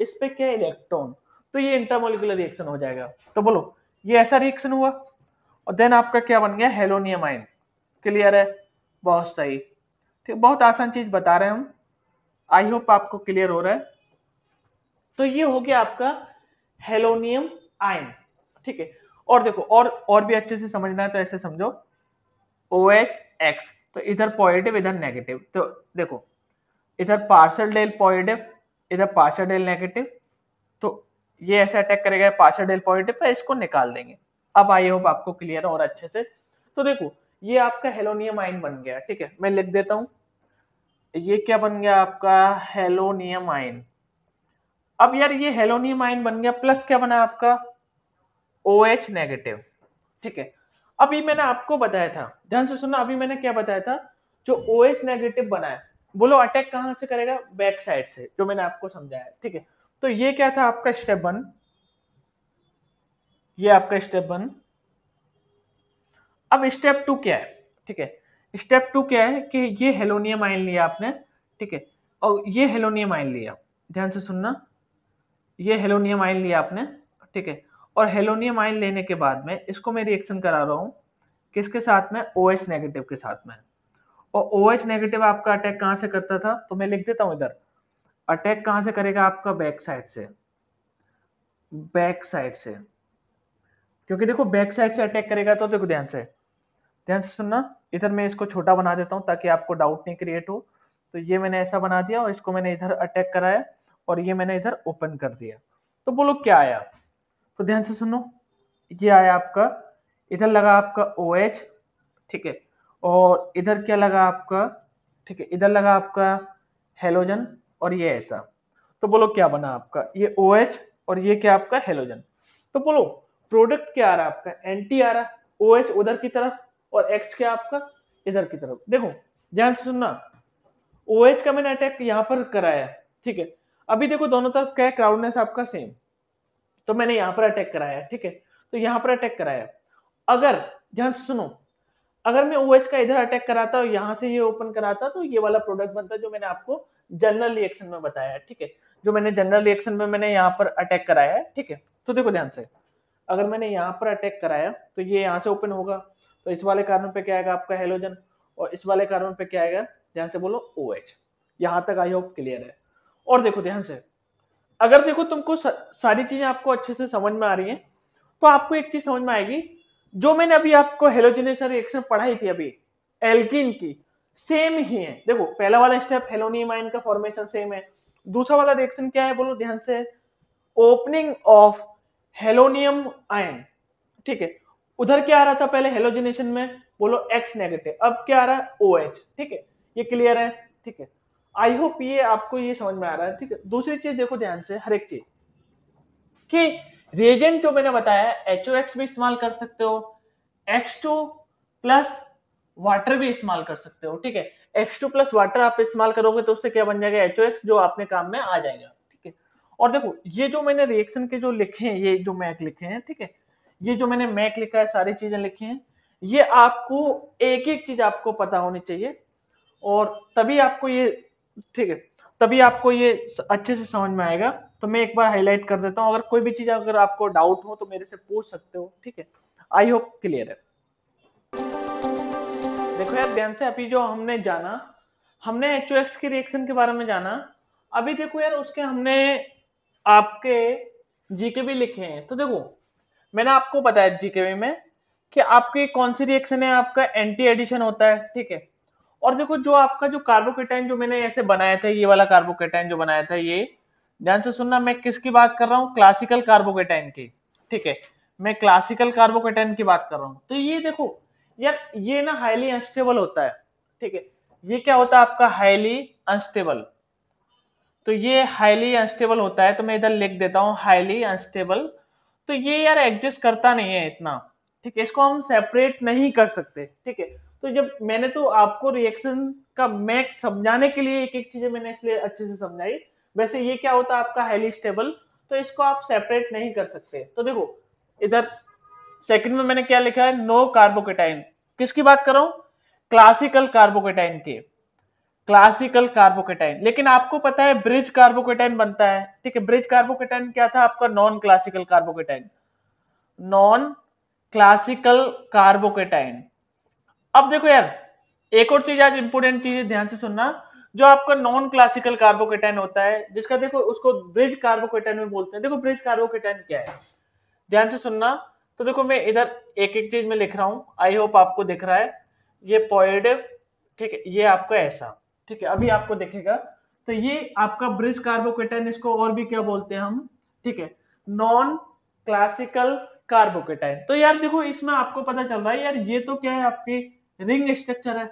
इस पे क्या इलेक्ट्रॉन, तो ये इंटरमोलिकुलर रिएक्शन हो जाएगा। तो बोलो ये ऐसा रिएक्शन हुआ और देन आपका क्या बन गया हेलोनियम आयन। क्लियर है, बहुत सही, ठीक, बहुत आसान चीज बता रहे हैं हम, आई होप आपको क्लियर हो रहा है। तो ये हो गया आपका हेलोनियम आयन, ठीक है। और देखो और भी अच्छे से समझना है तो ऐसे समझो ओ एच एक्स, तो इधर पॉजिटिव इधर नेगेटिव, तो देखो इधर पार्शियल डेल पॉजिटिव इधर पार्शियल डेल नेगेटिव, तो ये ऐसे अटैक करेगा पार्शियल डेल पॉजिटिव पे, इसको निकाल देंगे। अब आई होप आपको क्लियर है और अच्छे से। तो देखो ये आपका हेलोनियम आयन बन गया, ठीक है, मैं लिख देता हूं, ये क्या बन गया आपका हेलोनियम आयन। अब यार ये हेलोनियम आयन बन गया प्लस क्या बना आपका ओ एच नेगेटिव, ठीक है। अभी मैंने आपको बताया था, ध्यान से सुनना, अभी मैंने क्या बताया था, जो ओ एच नेगेटिव बना है बोलो अटैक कहां से करेगा बैक साइड से, जो मैंने आपको समझाया, ठीक है। तो ये क्या था आपका स्टेप वन, ये आपका स्टेप वन। अब स्टेप टू क्या है, ठीक है, स्टेप टू क्या है कि ये हेलोनियम आयन लिया आपने, ठीक है, और ये हेलोनियम आयन लिया, ध्यान से सुनना, ये हेलोनियम आयन लिया आपने, ठीक है। और हेलोनियम आयन लेने के बाद में इसको मैं रिएक्शन करा रहा हूं किसके साथ में OH नेगेटिव के साथ में। और OH नेगेटिव आपका अटैक कहां से करता था, तो मैं लिख देता हूं इधर, अटैक कहां से करेगा आपका बैक साइड से, बैक साइड से, क्योंकि देखो बैक साइड से अटैक करेगा तो देखो ध्यान से सुनना, इधर मैं इसको छोटा बना देता हूं ताकि आपको डाउट नहीं क्रिएट हो। तो ये मैंने ऐसा बना दिया और इसको मैंने इधर अटैक कराया और ये मैंने इधर ओपन कर दिया। तो बोलो क्या आया, तो ध्यान से सुनो, ये आया आपका, इधर लगा आपका OH, ठीक है, और इधर क्या लगा आपका, ठीक है, इधर लगा आपका हेलोजन और ये ऐसा। तो बोलो क्या बना आपका ये OH और ये क्या आपका हेलोजन। तो बोलो प्रोडक्ट क्या आ रहा है आपका एंटी आ रहा है, OH उधर की तरफ और X क्या आपका इधर की तरफ। देखो ध्यान से सुनना, OH का मैंने अटैक यहां पर कराया है, ठीक है। अभी देखो दोनों तरफ क्या है क्राउडनेस आपका सेम, तो मैंने यहाँ पर अटैक कराया, ठीक है, तो यहाँ पर अटैक कराया। अगर ध्यान से सुनो, अगर मैं OH का इधर अटैक कराता और यहाँ से ये ओपन कराता तो ये वाला प्रोडक्ट बनता जो मैंने आपको जनरल रिएक्शन में बताया है, ठीक है, जो मैंने जनरल रिएक्शन में मैंने यहाँ पर अटैक कराया है, ठीक है। तो देखो ध्यान से, अगर मैंने यहाँ पर अटैक कराया तो ये यहाँ से ओपन होगा, तो इस वाले कार्बन पे क्या आएगा आपका हेलोजन, और इस वाले कार्बन पे क्या आएगा, ध्यान से बोलो OH। यहाँ तक आई होप क्लियर है। और देखो ध्यान से, अगर देखो तुमको सारी चीजें आपको अच्छे से समझ में आ रही हैं, तो आपको एक चीज समझ में आएगी, जो मैंने अभी आपको हेलोजेनेशन रिएक्शन पढ़ाई थी अभी एल्कीन की, सेम ही है। देखो पहला वाला स्टेप हेलोनियम आयन का फॉर्मेशन सेम है, दूसरा वाला रिएक्शन क्या है बोलो ध्यान से, ओपनिंग ऑफ हेलोनियम आयन, ठीक है। उधर क्या आ रहा था पहले हेलोजिनेशन में, बोलो X नेगेटिव, अब क्या आ रहा है OH, ठीक है, ये क्लियर है, ठीक है। आई होप ये आपको ये समझ में आ रहा है, ठीक है। दूसरी चीज देखो ध्यान से, हर एक चीज कि रिएजेंट जो मैंने बताया HOX भी इस्तेमाल कर सकते हो, H2 प्लस वाटर भी इस्तेमाल कर सकते हो, ठीक है। H2 प्लस वाटर आप इस्तेमाल करोगे तो उससे क्या बन जाएगा HOX, जो आपने काम में आ जाएगा, ठीक है। और देखो ये जो मैंने रिएक्शन के जो लिखे हैं, ये जो मैक लिखे हैं, ठीक है, ये जो मैंने मैक लिखा है, सारी चीजें लिखी हैं, ये आपको एक एक चीज आपको पता होनी चाहिए, और तभी आपको ये, ठीक है, तभी आपको ये अच्छे से समझ में आएगा। तो मैं एक बार हाईलाइट कर देता हूँ, अगर कोई भी चीज अगर आपको डाउट हो तो मेरे से पूछ सकते हो, ठीक है। आई होप क्लियर है। देखो यार ध्यान से, अभी जो हमने जाना, हमने HOX के रिएक्शन के बारे में जाना। अभी देखो यार उसके हमने आपके जीके भी लिखे हैं, तो देखो मैंने आपको बताया जीके में कि आपकी कौन सी रिएक्शन है, आपका एंटी एडिशन होता है, ठीक है। और देखो जो आपका जो कार्बोकेटाइन जो मैंने ऐसे बनाया था, ये वाला कार्बोकेटाइन जो बनाया था, ये ध्यान से सुनना, मैं किसकी बात कर रहा हूँ, क्लासिकल कार्बोकेटाइन की, ठीक है, मैं क्लासिकल कार्बोकेटाइन की बात कर रहा हूँ। तो ये देखो यार, ये ना हाईली अनस्टेबल होता है, ठीक है, ये क्या होता है आपका हाईली अनस्टेबल, तो ये हाईली अनस्टेबल होता है, तो मैं इधर लिख देता हूँ हाईली अनस्टेबल। तो ये यार एग्जिस्ट करता नहीं है इतना, ठीक है, इसको हम सेपरेट नहीं कर सकते, ठीक है। तो जब मैंने तो आपको रिएक्शन का मैक समझाने के लिए एक एक चीजें मैंने इसलिए अच्छे से समझाई। वैसे ये क्या होता है आपका हाईली स्टेबल, तो इसको आप सेपरेट नहीं कर सकते। तो देखो इधर सेकंड में मैंने क्या लिखा है, नो कार्बोकेटाइन, किसकी बात कर रहा हूं, क्लासिकल कार्बोकेटाइन की, क्लासिकल कार्बोकेटाइन। लेकिन आपको पता है ब्रिज कार्बोकेटाइन बनता है, ठीक है, ब्रिज कार्बोकेटाइन क्या था आपका, non classical carbocation, non classical carbocation. अब देखो यार एक और चीज, आज इंपोर्टेंट चीज ध्यान से सुनना, जो आपका नॉन क्लासिकल कार्बोकेटाइन होता है, जिसका देखो उसको ब्रिज कार्बोकेटाइन में बोलते हैं। देखो ब्रिज कार्बोकेटाइन क्या है, ध्यान से सुनना। तो देखो मैं इधर एक एक चीज में लिख रहा हूं, आई होप आपको दिख रहा है, ये पॉजिटिव, ठीक है, ये आपका ऐसा, ठीक है, अभी आपको दिखेगा। तो ये आपका ब्रिज कार्बोकेटाइन, इसको और भी क्या बोलते हैं हम, ठीक है, नॉन क्लासिकल कार्बोकेटाइन। तो यार देखो इसमें आपको पता चल रहा है यार, ये तो क्या है आपकी रिंग स्ट्रक्चर है,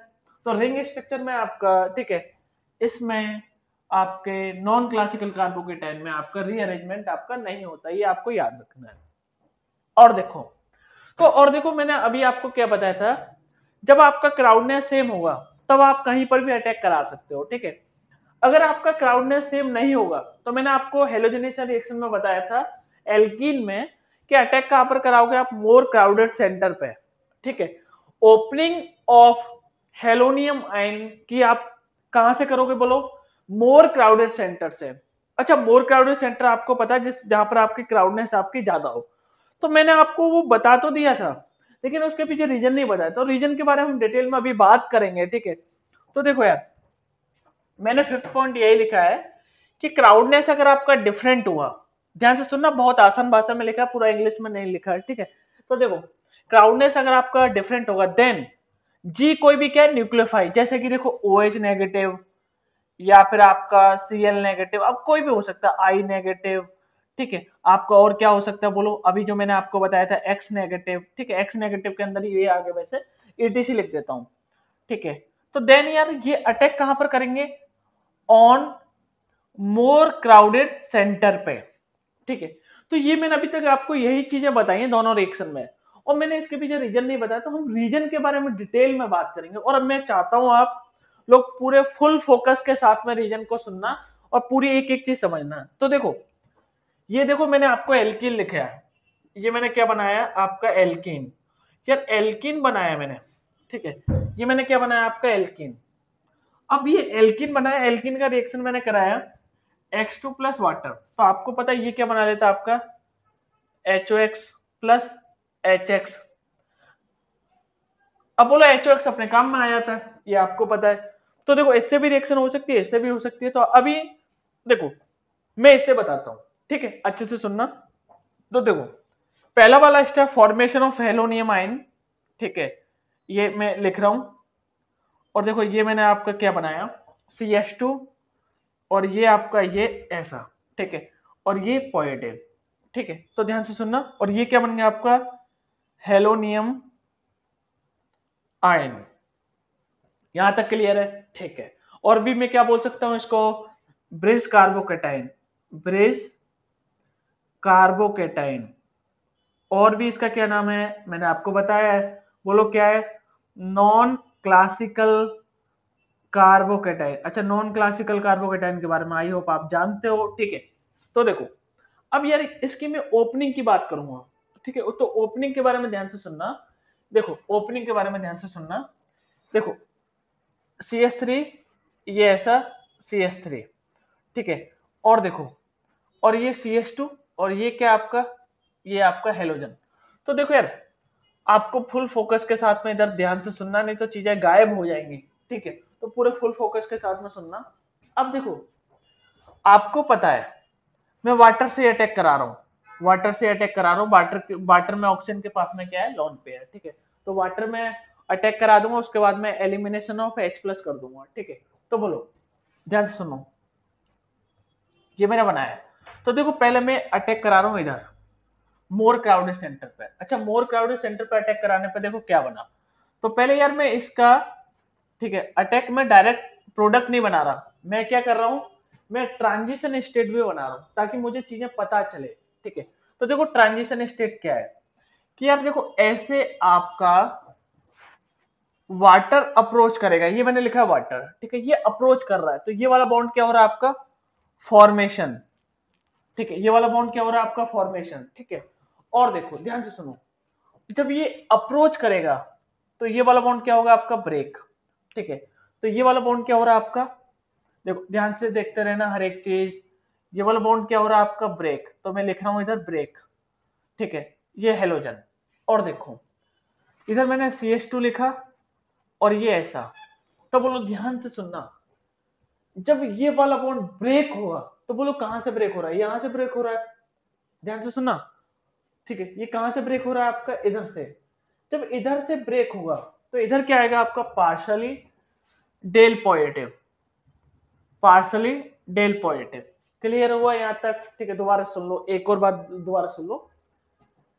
तो रिंग स्ट्रक्चर में आपका, ठीक है, इसमें आपके नॉन क्लासिकल कार्बोकेटाइन में आपका रीअरेंजमेंट आपका नहीं होता, ये आपको याद रखना है। और देखो, तो और देखो मैंने अभी आपको क्या बताया था, जब आपका क्राउडनेस सेम होगा तब आप कहीं पर भी अटैक करा सकते हो, ठीक है। अगर आपका क्राउडनेस सेम नहीं होगा, तो मैंने आपको हेलोजेनेशन रिएक्शन में बताया था एल्कीन में कि अटैक कहां पर कराओगे आप, मोर क्राउडेड सेंटर पे, ठीक है। ओपनिंग ऑफ हेलोनियम आयन की आप कहां से करोगे बोलो, मोर क्राउडेड सेंटर से। अच्छा मोर क्राउडेड सेंटर आपको पता है जिस जहां पर आपकी क्राउडनेस आपकी ज्यादा हो, तो मैंने आपको वो बता तो दिया था, लेकिन उसके पीछे रीजन नहीं बताया, तो रीजन के बारे में हम डिटेल में अभी बात करेंगे, ठीक है। तो देखो यार मैंने फिफ्थ पॉइंट यही लिखा है कि क्राउडनेस अगर आपका डिफरेंट हुआ, ध्यान से सुनना, बहुत आसान भाषा में लिखा है, पूरा इंग्लिश में नहीं लिखा है, ठीक है। तो देखो क्राउडनेस अगर आपका डिफरेंट होगा, देन जी कोई भी क्या न्यूक्लियोफाइड, जैसे कि देखो OH नेगेटिव या फिर आपका Cl नेगेटिव, अब कोई भी हो सकता है, I नेगेटिव, ठीक है, आपका और क्या हो सकता है बोलो, अभी जो मैंने आपको बताया था X नेगेटिव, ठीक है, X नेगेटिव के अंदर ये आगे वैसे ETC लिख देता हूं, ठीक है। तो देन यार ये अटैक कहां पर करेंगे, ऑन मोर क्राउडेड सेंटर पे, ठीक है। तो ये मैंने अभी तक आपको यही चीजें बताई हैं दोनों रिएक्शन में, और मैंने इसके पीछे रीजन नहीं बताया, तो हम रीजन के बारे में डिटेल में बात करेंगे। और अब मैं चाहता हूं आप लोग पूरे फुल फोकस के साथ में रीजन को सुनना और पूरी एक एक चीज समझना। तो देखो ये देखो मैंने आपको एल्कीन लिखा है, ये मैंने क्या बनाया आपका एल्कीन। यार एल्कीन बनाया मैंने, ठीक है, ये मैंने क्या बनाया आपका एल्कीन। अब ये एल्कीन बनाया, एल्कीन का रिएक्शन मैंने कराया X2 प्लस वाटर, तो आपको पता है ये क्या बना लेता आपका HOX प्लस HX। अब बोलो HOX अपने काम में आ जाता है, ये आपको पता है। तो देखो इससे भी रिएक्शन हो सकती है, इससे भी हो सकती है। तो अभी देखो मैं इससे बताता हूं, ठीक है, अच्छे से सुनना। तो देखो पहला वाला step formation of halonium ion, ठीक है, ये मैं लिख रहा हूं। और देखो ये मैंने आपका क्या बनाया CH2, और ये आपका ये ऐसा, ठीक है, और ये पॉजिटिव, ठीक है। तो ध्यान से सुनना, और ये क्या बन गया आपका हेलोनियम आयन। यहां तक क्लियर है, ठीक है। और भी मैं क्या बोल सकता हूं इसको, ब्रिज कार्बोकेटाइन, ब्रिज कार्बोकेटाइन। और भी इसका क्या नाम है मैंने आपको बताया है, बोलो क्या है, नॉन क्लासिकल कार्बोकेटाइन। अच्छा नॉन क्लासिकल कार्बोकेटाइन के बारे में आई होप आप जानते हो, ठीक है। तो देखो अब यार इसकी मैं ओपनिंग की बात करूंगा, ठीक है, तो ओपनिंग के बारे में ध्यान से सुनना। देखो ओपनिंग के बारे में ध्यान से सुनना। देखो CH3, ये ऐसा CH3, ठीक है, और देखो और ये CH2, और ये क्या आपका, ये आपका हेलोजन। तो देखो यार आपको फुल फोकस के साथ में इधर ध्यान से सुनना, नहीं तो चीजें गायब हो जाएंगी, ठीक है। तो पूरे फुल फोकस के साथ में सुनना। अब देखो आपको पता है मैं वाटर से अटैक करा रहा हूँ, वाटर से अटैक करा रहा हूँ, वाटर में ऑक्सीजन के पास में क्या है लोन पेयर, ठीक है। तो वाटर में अटैक करा दूंगा, उसके बाद में एलिमिनेशन ऑफ H प्लस कर दूंगा, ठीक है। तो बोलो ध्यान से सुनो, ये मैंने बनाया है। तो देखो पहले मैं अटैक करा रहा हूँ इधर मोर क्राउडेड सेंटर पे। अच्छा मोर क्राउडेड सेंटर पे अटैक कराने पे देखो क्या बना। तो पहले यार मैं इसका, ठीक है, अटैक में डायरेक्ट प्रोडक्ट नहीं बना रहा, मैं क्या कर रहा हूं, मैं ट्रांजिशन स्टेट भी बना रहा हूं ताकि मुझे चीजें पता चले, ठीक है। तो देखो ट्रांजिशन स्टेट क्या है कि यार देखो ऐसे आपका वाटर अप्रोच करेगा, ये मैंने लिखा है वाटर, ठीक है, ये अप्रोच कर रहा है, तो ये वाला बॉन्ड क्या हो रहा है आपका फॉर्मेशन, ठीक है, ये वाला बॉन्ड क्या हो रहा है आपका फॉर्मेशन, ठीक है। और देखो ध्यान से सुनो, जब ये अप्रोच करेगा तो ये वाला बॉन्ड क्या होगा आपका ब्रेक, ठीक है। तो ये वाला बॉन्ड क्या हो रहा है आपका, देखो ध्यान से देखते रहना हर एक चीज। ये वाला बॉन्ड क्या हो रहा है आपका ब्रेक, तो मैं लिख रहा हूं इधर ब्रेक, ठीक है, ये हेलोजन। और देखो इधर मैंने CH2 लिखा, और ये ऐसा। तो बोलो ध्यान से सुनना, जब ये वाला बॉन्ड ब्रेक होगा तो बोलो कहां से ब्रेक हो रहा है, यहां से ब्रेक हो रहा है, ध्यान से सुनना, ठीक है। ये कहां से ब्रेक हो रहा है आपका इधर से। जब इधर से ब्रेक होगा तो इधर क्या आएगा आपका partially del positive, partially del positive. Clear हुआ यहां तक, ठीक है। दोबारा सुन लो, एक और बात दोबारा सुन लो।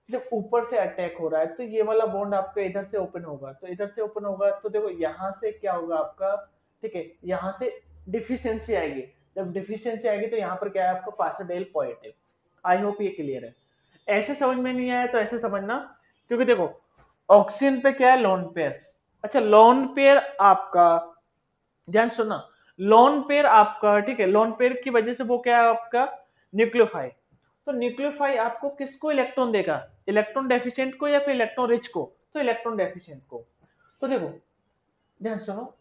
जब ऊपर से अटैक हो रहा है तो ये वाला बॉन्ड आपका इधर से ओपन होगा, तो इधर से ओपन होगा तो देखो यहां से क्या होगा आपका, ठीक है, यहां से डिफिशियंसी आएगी। जब डिफिशियंसी आएगी तो यहाँ पर क्या है आपका partial del positive. I hope ये क्लियर है। ऐसे समझ में नहीं आया तो ऐसे समझना, क्योंकि देखो ऑक्सीजन पे क्या है लोन पेयर। अच्छा लोन पेयर आपका, ध्यान सुनना, लोन पेयर आपका, ठीक है, लोन पेयर की वजह से वो क्या है आपका न्यूक्लियोफाई। तो न्यूक्लियोफाई आपको किसको इलेक्ट्रॉन देगा, इलेक्ट्रॉन डेफिशिएंट को या फिर इलेक्ट्रॉन रिच को, तो इलेक्ट्रॉन डेफिशिएंट को। तो देखो ध्यान सुनो,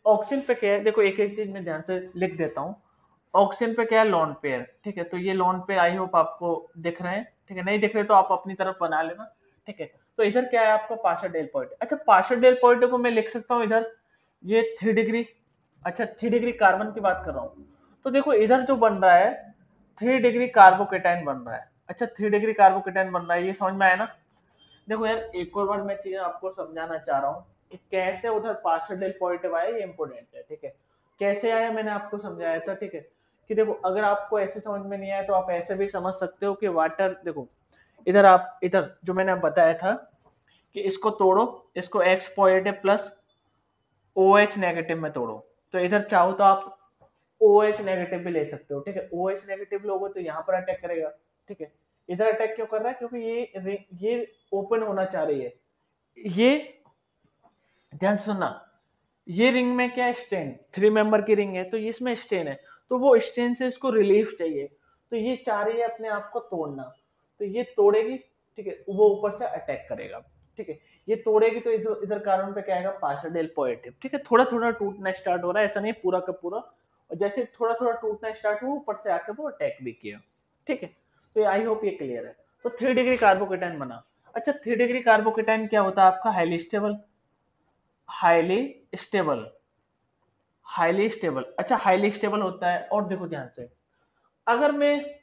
ऑक्सीजन पे क्या है, देखो एक एक चीज मैं ध्यान से लिख देता हूँ। ऑक्सीजन पे क्या है लोन पेयर, ठीक है, तो ये लोन पेयर आई होप आपको दिख रहे हैं, ठीक है, नहीं दिख रहे तो आप अपनी तरफ बना लेना, ठीक है। तो इधर क्या है आपका पार्शियल डेल पॉइंट। अच्छा पार्शियल डेल पॉइंट को मैं लिख सकता हूँ इधर ये 3 डिग्री। अच्छा 3 डिग्री कार्बन की बात कर रहा हूँ, तो देखो इधर जो बन रहा है 3 डिग्री कार्बोकेटाइन बन रहा है। अच्छा 3 डिग्री कार्बोकेटाइन बन रहा है, ये समझ में आया ना। देखो यार एक और बार मैं चीजें आपको समझाना चाह रहा हूँ कि कैसे उधर पार्शियल डेल पॉजिटिव आया, ये इंपॉर्टेंट है, ठीक है। कैसे आया मैंने आपको समझाया था, ठीक है। कि देखो अगर आपको ऐसे समझ में नहीं आया तो आप ऐसे भी समझ सकते हो कि वाटर, देखो इधर आप इधर जो मैंने बताया था कि इसको तोड़ो, इसको X positive plus OH negative में तोड़ो, तो इधर चाहो तो आप OH नेगेटिव भी ले सकते हो, ठीक है। OH नेगेटिव लोगे तो यहाँ पर अटैक करेगा, ठीक है। इधर अटैक क्यों कर रहा है, क्योंकि ये ओपन होना चाह रही है, ये ध्यान सुनना, ये रिंग में क्या है स्टेन, 3 मेंबर की रिंग है तो इसमें स्टेन है, तो वो स्टेन से इसको रिलीफ चाहिए। तो ये चाह रही है अपने आप को तोड़ना, तो ये तोड़ेगी, ठीक है, वो ऊपर से अटैक करेगा, ठीक है, ये तोड़ेगी तो इधर इधर कार्बन पे क्या आएगा, पार्शियल डेल पॉजिटिव, ठीक है, थोड़ा थोड़ा टूटना स्टार्ट हो रहा है, ऐसा नहीं पूरा का पूरा, और जैसे थोड़ा थोड़ा टूटना स्टार्ट हुआ ऊपर से आके वो अटैक भी किया, ठीक है। तो आई होप ये क्लियर है। तो 3 डिग्री कार्बोकेटाइन बना। अच्छा, 3 डिग्री कार्बोकेटाइन क्या होता है आपका, highly stable, highly stable, highly stable, अच्छा हाईली स्टेबल होता है। और देखो ध्यान से, अगर मैं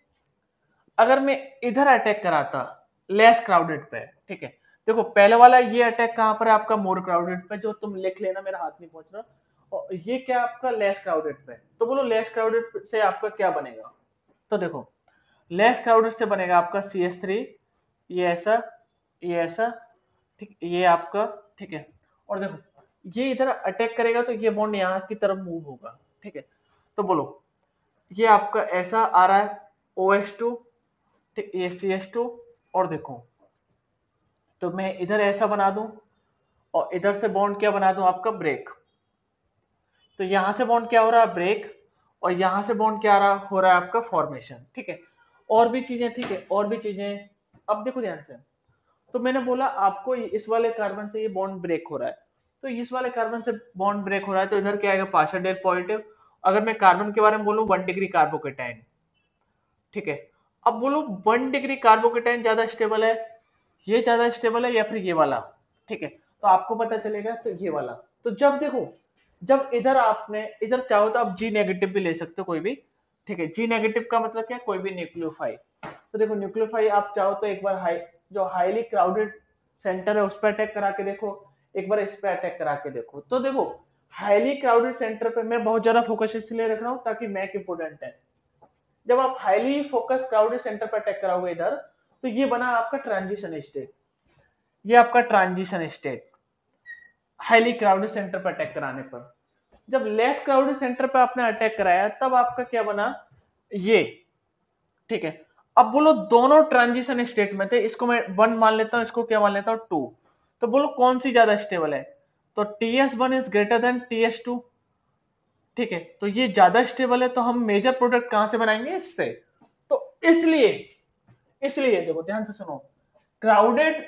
अगर मैं इधर अटैक कराता लेस क्राउडेड पे, ठीक है, देखो पहले वाला ये अटैक कहां पर है आपका, मोर क्राउडेड पे, जो तुम लिख लेना, मेरा हाथ नहीं पहुंच रहा, और ये क्या आपका लेस क्राउडेड पे, तो बोलो लेस क्राउडेड से आपका क्या बनेगा, तो देखो लेस क्राउडेड से बनेगा आपका CH3, ये ऐसा, ये ऐसा, ठीक, ये आपका, ठीक है, और देखो ये इधर अटैक करेगा तो ये बॉन्ड यहाँ की तरफ मूव होगा, ठीक है, तो बोलो ये आपका ऐसा आ रहा है OH2, ठीक, ये CH2, और देखो तो मैं इधर ऐसा बना दूं, और इधर से बॉन्ड क्या बना दूं आपका, ब्रेक, तो यहां से बॉन्ड क्या हो रहा है, ब्रेक, और यहां से बॉन्ड क्या हो रहा है आपका फॉर्मेशन, ठीक है, और भी चीजें, ठीक है, और भी चीजें। अब देखो ध्यान से, तो मैंने बोला आपको इस वाले कार्बन से ये बॉन्ड ब्रेक हो रहा है, तो इस वाले कार्बन से बॉन्ड ब्रेक हो रहा है, तो इधर क्या आएगा, पार्शियल डेल पॉजिटिव। अगर मैं कार्बन के बारे में बोलूं 1 डिग्री कार्बोकेटाइन, ठीक है, अब बोलो 1 डिग्री कार्बोकेटाइन ज्यादा स्टेबल है, ये ज्यादा स्टेबल है या फिर ये वाला, ठीक है, तो आपको पता चलेगा तो ये वाला। तो जब देखो, जब इधर आपने इधर चाहो तो आप G नेगेटिव भी ले सकते हो कोई भी, ठीक है, G नेगेटिव का मतलब क्या, कोई भी न्यूक्लियोफाइल। तो देखो न्यूक्लियोफाइल आप चाहो तो एक बार जो हाईली क्राउडेड सेंटर है उस पर अटैक करा के देखो, एक बार इस पर अटैक करा के देखो। तो देखो हाईली क्राउडेड सेंटर पे मैं बहुत ज्यादा फोकस इसलिए रख रहा हूँ ताकि मैक इंपोर्टेंट है। जब आप हाईली फोकस क्राउडेड सेंटर पर अटैक कराओगे इधर, तो ये बना आपका ट्रांजिशन स्टेट, ये आपका transition state highly crowded centre पर अटैक कराने पर। जब लेस क्राउडेड सेंटर पर आपने अटैक कराया तब आपका क्या बना, ये, ठीक है। अब बोलो दोनों ट्रांजिशन स्टेट में थे, इसको मैं 1 मान लेता हूं, इसको क्या मान लेता हूं, 2, तो बोलो कौन सी ज्यादा स्टेबल है, तो TS1 is greater than TS2, ठीक है, तो ये ज्यादा स्टेबल है, तो हम मेजर प्रोडक्ट कहां से बनाएंगे, इससे। तो इसलिए इसलिए देखो ध्यान से सुनो, क्राउडेड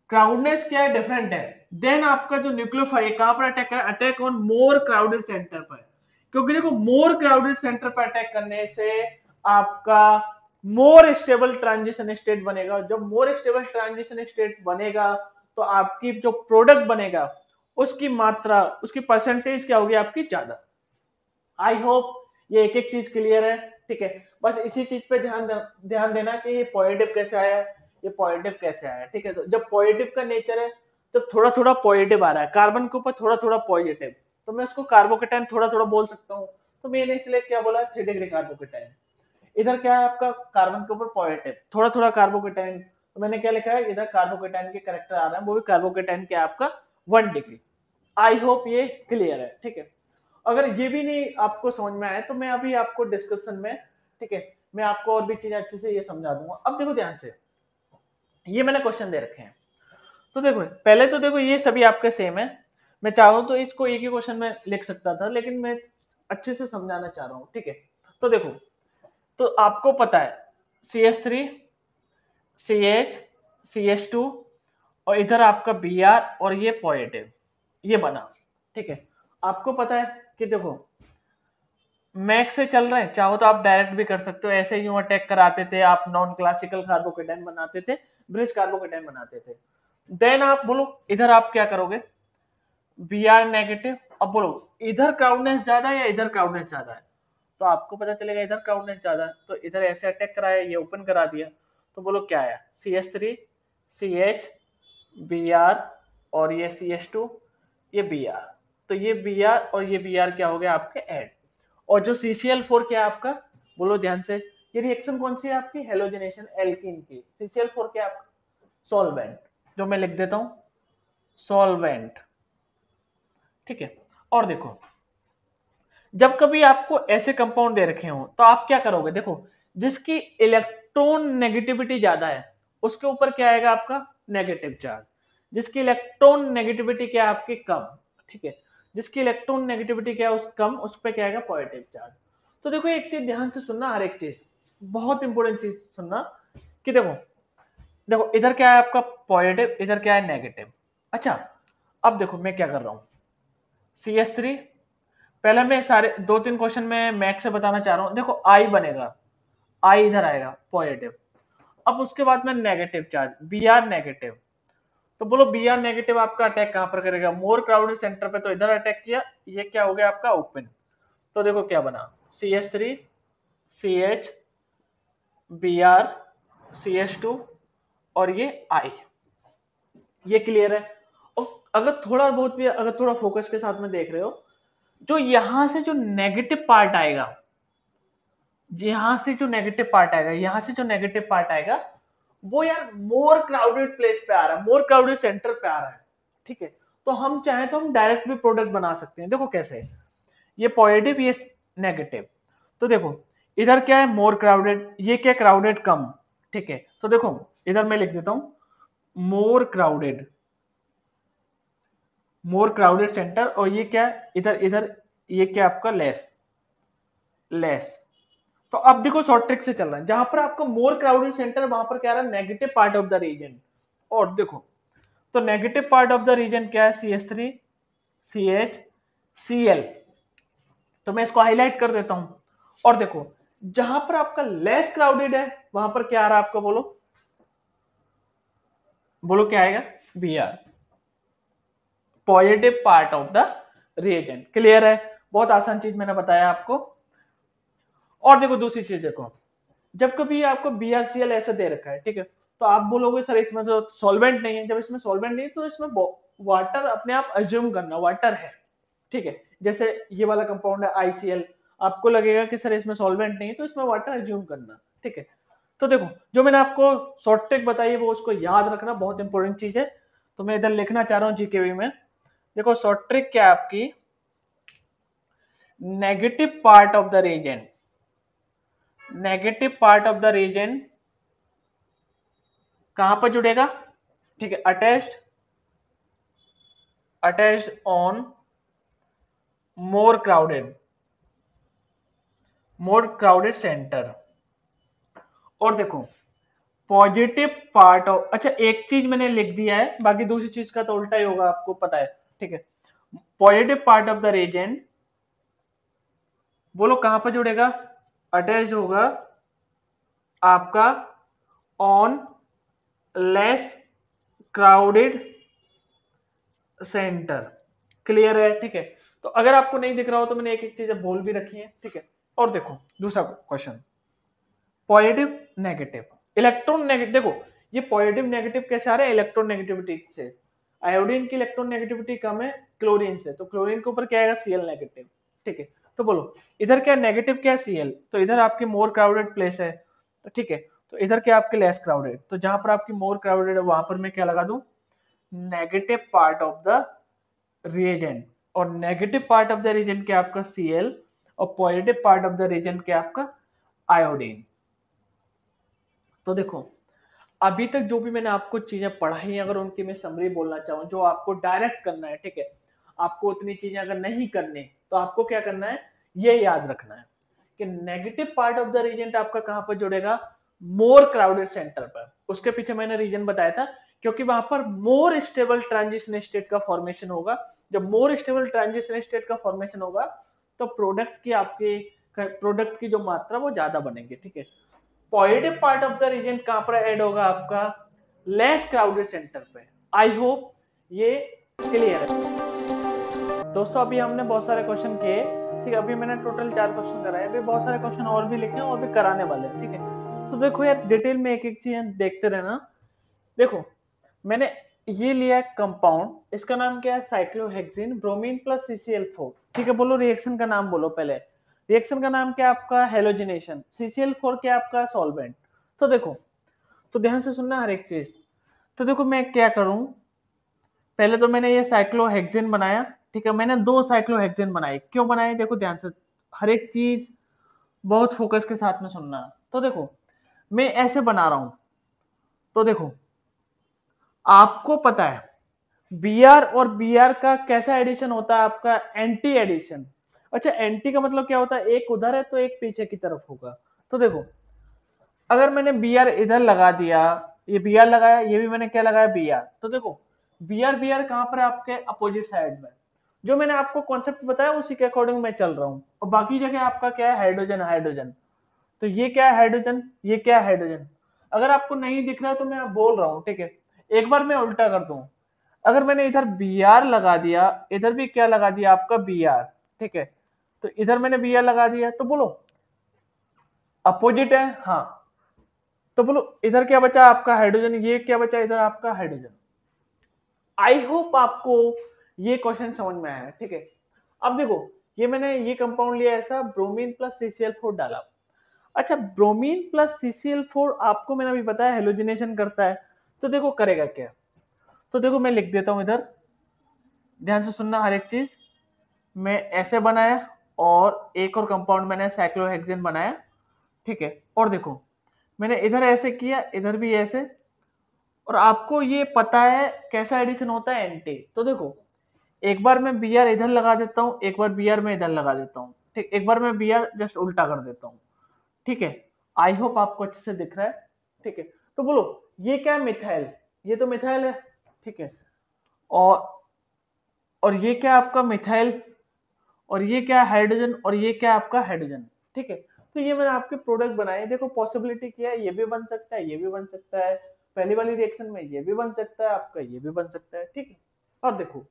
क्राउडनेस क्या है, डिफरेंट है, देन आपका जो न्यूक्लियोफाइल कहां पर अटैक कर, attack on more crowded centre पर, क्योंकि देखो मोर क्राउडेड सेंटर पर अटैक करने से आपका मोर स्टेबल ट्रांजिशन स्टेट बनेगा। जब मोर स्टेबल ट्रांजिशन स्टेट बनेगा तो आपकी जो प्रोडक्ट बनेगा उसकी मात्रा, उसकी परसेंटेज क्या होगी आपकी, ज्यादा। आई होप ये एक एक चीज क्लियर है, ठीक है। बस इसी चीज पे ध्यान देना कि ये पॉजिटिव कैसे आया, ये पॉजिटिव कैसे आया, ठीक है। तो जब पॉजिटिव का नेचर है तो थोड़ा थोड़ा पॉजिटिव आ रहा है कार्बन के ऊपर, थोड़ा थोड़ा पॉजिटिव, तो मैं उसको कार्बोकेटाइन थोड़ा थोड़ा बोल सकता हूँ। तो मैंने इसलिए क्या बोला, 3 डिग्री कार्बोकेटाइन। इधर क्या है आपका, कार्बन के ऊपर पॉजिटिव, थोड़ा थोड़ा कार्बोकेटाइन, तो मैंने क्या लिखा है, इधर कार्बोकेटाइन के करेक्टर आ रहा है, वो भी कार्बोकेटाइन क्या आपका 1 डिग्री। आई होप ये क्लियर है, ठीक है। अगर ये भी नहीं आपको समझ में आए तो मैं अभी आपको डिस्क्रिप्शन में, ठीक है, मैं आपको और भी चीजें अच्छे से ये समझा दूंगा। अब देखो ध्यान से, ये मैंने क्वेश्चन दे रखे हैं, तो देखो पहले तो देखो ये सभी आपके सेम है, मैं चाहूँ तो इसको एक ही क्वेश्चन में लिख सकता था, लेकिन मैं अच्छे से समझाना चाह रहा हूँ, ठीक है। तो देखो, तो आपको पता है CH3, CH, CH2, और इधर आपका Br, और ये पॉजिटिव, ये बना, ठीक है। आपको पता है कि देखो मैक्स से चल रहे हैं, चाहो तो आप डायरेक्ट भी कर सकते हो, ऐसे ही अटैक कराते थे आप, नॉन क्लासिकल कार्बोकेटाइन बनाते थे, ब्रिज कार्बोकेटाइन बनाते थे। देन आप बोलो इधर आप क्या करोगे, Br नेगेटिव, अब बोलो इधर क्राउडनेस ज्यादा है या इधर क्राउडनेस ज्यादा है, तो आपको पता चलेगा इधर क्राउडनेस ज्यादा है, तो इधर ऐसे अटैक कराया, ये ओपन करा दिया, तो बोलो क्या आया, CH3, CH, Br, और ये CH2, ये Br, तो ये Br और ये Br क्या हो गया आपके ऐड। और जो CCl4 क्या है आपका, बोलो ध्यान से, ये रिएक्शन कौन सी है आपकी, हेलोजनेशन एल्कीन की। CCl4 क्या है आपका, सॉल्वेंट, जो मैं लिख देता हूं सॉल्वेंट, ठीक है। और देखो जब कभी आपको ऐसे कंपाउंड दे रखे हो तो आप क्या करोगे, देखो जिसकी इलेक्ट्रॉन नेगेटिविटी ज्यादा है उसके ऊपर क्या आएगा आपका, नेगेटिव चार्ज। जिसकी इलेक्ट्रॉन नेगेटिविटी क्या है आपकी, कम, ठीक है, जिसकी इलेक्ट्रॉन नेगेटिविटी क्या है उस कम, उस पर क्या आएगा, पॉजिटिव चार्ज। तो देखो एक चीज ध्यान से सुनना, हर एक चीज, बहुत इंपॉर्टेंट चीज सुनना कि देखो, देखो इधर क्या है आपका पॉजिटिव, इधर क्या है नेगेटिव। अच्छा, अब देखो मैं क्या कर रहा हूं, CS3, पहले मैं सारे 2-3 क्वेश्चन में मैथ से बताना चाह रहा हूं। देखो आई बनेगा, आई इधर आएगा पॉजिटिव, अब उसके बाद में नेगेटिव चार्ज Br नेगेटिव। तो बोलो Br नेगेटिव आपका अटैक कहां पर करेगा, मोर क्राउडेड सेंटर पे, तो इधर अटैक किया, ये क्या हो गया आपका ओपन। तो देखो क्या बना, CH3 CH Br CH2 और ये I, ये क्लियर है। और अगर थोड़ा बहुत भी, अगर थोड़ा फोकस के साथ में देख रहे हो, जो यहां से जो नेगेटिव पार्ट आएगा, यहां से जो नेगेटिव पार्ट आएगा, यहां से जो नेगेटिव पार्ट आएगा, वो यार मोर क्राउडेड प्लेस पे आ रहा है, मोर क्राउडेड सेंटर पे आ रहा है, ठीक है। तो हम चाहें तो हम डायरेक्ट भी प्रोडक्ट बना सकते हैं। देखो कैसे, ये पॉजिटिव ये नेगेटिव, तो देखो इधर क्या है मोर क्राउडेड, ये क्या क्राउडेड कम, ठीक है। तो देखो इधर मैं लिख देता हूं मोर क्राउडेड, मोर क्राउडेड सेंटर, और ये क्या है इधर, इधर ये क्या आपका लेस, लेस। तो अब देखो शॉर्ट ट्रिक से चल रहा है, जहां पर आपका मोर क्राउडेड सेंटर, वहां पर क्या आ रहा है negative part of the reagent. और देखो, तो negative part of the reagent क्या है, CH3 CH Cl। तो मैं इसको हाईलाइट कर देता हूं। और देखो जहां पर आपका लेस क्राउडेड है, वहां पर क्या आ रहा है आपका, बोलो बोलो क्या आएगा, Br, positive part of the reagent. Clear है, बहुत आसान चीज मैंने बताया आपको। और देखो दूसरी चीज देखो, जब कभी आपको BrCl ऐसा दे रखा है, ठीक है, तो आप बोलोगे सर इसमें तो सॉल्वेंट नहीं है। जब इसमें सॉल्वेंट नहीं है तो इसमें वाटर अपने आप अज्यूम करना, वाटर है, ठीक है। जैसे ये वाला कंपाउंड है ICl, आपको लगेगा कि सर इसमें सॉल्वेंट नहीं है, तो इसमें वाटर अज्यूम करना, ठीक है। तो देखो जो मैंने आपको शॉर्ट ट्रिक बताई है, वो उसको याद रखना, बहुत इंपॉर्टेंट चीज है। तो मैं इधर लिखना चाह रहा हूँ GKV में। देखो शॉर्ट ट्रिक क्या है आपकी, negative part of the reagent, negative part of the reagent कहां पर जुड़ेगा, ठीक है, attached, attached on more crowded, more crowded centre. और देखो पॉजिटिव पार्ट ऑफ, अच्छा एक चीज मैंने लिख दिया है, बाकी दूसरी चीज का तो उल्टा ही होगा, आपको पता है, ठीक है। Positive part of the reagent, बोलो कहां पर जुड़ेगा, अटैच्ड होगा आपका on less crowded centre. Clear है, ठीक है। तो अगर आपको नहीं दिख रहा हो तो मैंने एक एक चीज बोल भी रखी है, ठीक है। और देखो दूसरा question, positive negative, electron negative. देखो ये पॉजिटिव नेगेटिव कैसे आ रहे हैं, इलेक्ट्रॉन नेगेटिविटी से। आयोडीन की इलेक्ट्रॉन नेगेटिविटी कम है क्लोरीन से, तो क्लोरीन के ऊपर क्या आएगा, Cl नेगेटिव, ठीक है। तो बोलो इधर क्या नेगेटिव, क्या Cl, तो इधर आपकी मोर क्राउडेड प्लेस है, तो ठीक है। तो इधर क्या आपके लेस क्राउडेड, तो जहां पर आपकी मोर क्राउडेड है वहां पर मैं क्या लगा दूं, negative part of the reagent. और negative part of the reagent क्या आपका Cl, और positive part of the reagent क्या आपका आयोडीन। तो देखो अभी तक जो भी मैंने आपको चीजें पढ़ाई, अगर उनकी मैं समरी बोलना चाहूँ, जो आपको डायरेक्ट करना है, ठीक है, आपको उतनी चीजें अगर नहीं करनी तो आपको क्या करना है, ये याद रखना है कि negative part of the reagent आपका कहां पर जुड़ेगा, मोर क्राउडेड सेंटर पर। उसके पीछे मैंने रीजन बताया था, क्योंकि वहां पर मोर स्टेबल ट्रांजिशन स्टेट का फॉर्मेशन होगा। जब मोर स्टेबल ट्रांजिशन स्टेट का फॉर्मेशन होगा, तो प्रोडक्ट की आपकी, प्रोडक्ट की जो मात्रा वो ज्यादा बनेगी, ठीक है। Positive part of the reagent कहां पर ऐड होगा आपका, लेस क्राउडेड सेंटर पे। आई होप ये क्लियर है दोस्तों। अभी हमने बहुत सारे क्वेश्चन किए, ठीक है, अभी मैंने टोटल 4 क्वेश्चन कराए, अभी बहुत सारे क्वेश्चन और भी लिखे हैं और भी कराने वाले हैं, ठीक है। तो देखो यार डिटेल में एक एक चीज देखते रहना। देखो मैंने ये लिया है कंपाउंड, इसका नाम क्या है, साइक्लोहेक्सिन ब्रोमीन प्लस CCl4, ठीक है। बोलो रिएक्शन का नाम बोलो पहले, रिएक्शन का नाम क्या है आपका, हेलोजिनेशन। CCl4 क्या आपका सॉल्वेंट। तो देखो, तो ध्यान से सुनना हर एक चीज। तो देखो मैं क्या करूं, पहले तो मैंने ये साइक्लोहेक्सिन बनाया, ठीक है, मैंने 2 साइक्लोहेक्सिन बनाए। क्यों बनाए, देखो ध्यान से, हर एक चीज बहुत फोकस के साथ में सुनना। तो देखो मैं ऐसे बना रहा हूं, तो देखो आपको पता है Br और Br का कैसा एडिशन होता है आपका, एंटी एडिशन। अच्छा एंटी का मतलब क्या होता है, एक उधर है तो एक पीछे की तरफ होगा। तो देखो अगर मैंने बी आर इधर लगा दिया, ये बी आर लगाया, ये भी मैंने क्या लगाया बी आर, तो देखो बी आर कहाँ पर है आपके अपोजिट साइड में। जो मैंने आपको कॉन्सेप्ट बताया उसी के अकॉर्डिंग मैं चल रहा हूँ, और बाकी जगह आपका क्या है हाइड्रोजन हाइड्रोजन। तो ये क्या है हाइड्रोजन, ये क्या है हाइड्रोजन। अगर आपको नहीं दिख रहा है तो मैं बोल रहा हूँ, ठीक है। एक बार मैं उल्टा कर दूं, अगर मैंने इधर बी आर लगा दिया, इधर भी क्या लगा दिया आपका बी आर, ठीक है। तो इधर मैंने बी आर लगा दिया, तो बोलो अपोजिट है, हाँ। तो बोलो इधर क्या बचा आपका हाइड्रोजन, ये क्या बचा इधर आपका हाइड्रोजन। आई होप आपको ये क्वेश्चन समझ में आया है, ठीक है। अब देखो, ये मैंने ये कंपाउंड लिया ऐसा, ब्रोमीन प्लस CCl4 डाला। अच्छा, ब्रोमीन प्लस CCl4 आपको मैंने अभी बताया हेलोजिनेशन करता है। तो देखो करेगा क्या, तो देखो मैं लिख देता हूं इधर, ध्यान से सुनना हर एक चीज। मैं ऐसे बनाया, और एक और कंपाउंड मैंने साइक्लोहेक्सेन बनाया, ठीक है। और देखो मैंने इधर ऐसे किया, इधर भी ऐसे। और आपको ये पता है कैसा एडिशन होता है, एंटी। तो देखो एक बार मैं बी आर इधर लगा देता हूँ, एक बार बी आर में इधर लगा देता हूँ, ठीक। एक बार मैं बी आर जस्ट उल्टा कर देता हूँ, ठीक है। आई होप आपको अच्छे से दिख रहा है, ठीक है। तो बोलो ये क्या है मिथाइल, ये तो मिथाइल है, ठीक है। और और ये क्या आपका मिथाइल, और ये क्या है हाइड्रोजन, और ये क्या है आपका हाइड्रोजन, ठीक है। तो ये मैंने आपके प्रोडक्ट बनाए, देखो पॉसिबिलिटी क्या है, ये भी बन सकता है, ये भी बन सकता है। पहली वाली रिएक्शन में ये भी बन सकता है आपका, ये भी बन सकता है, ठीक है। और देखो,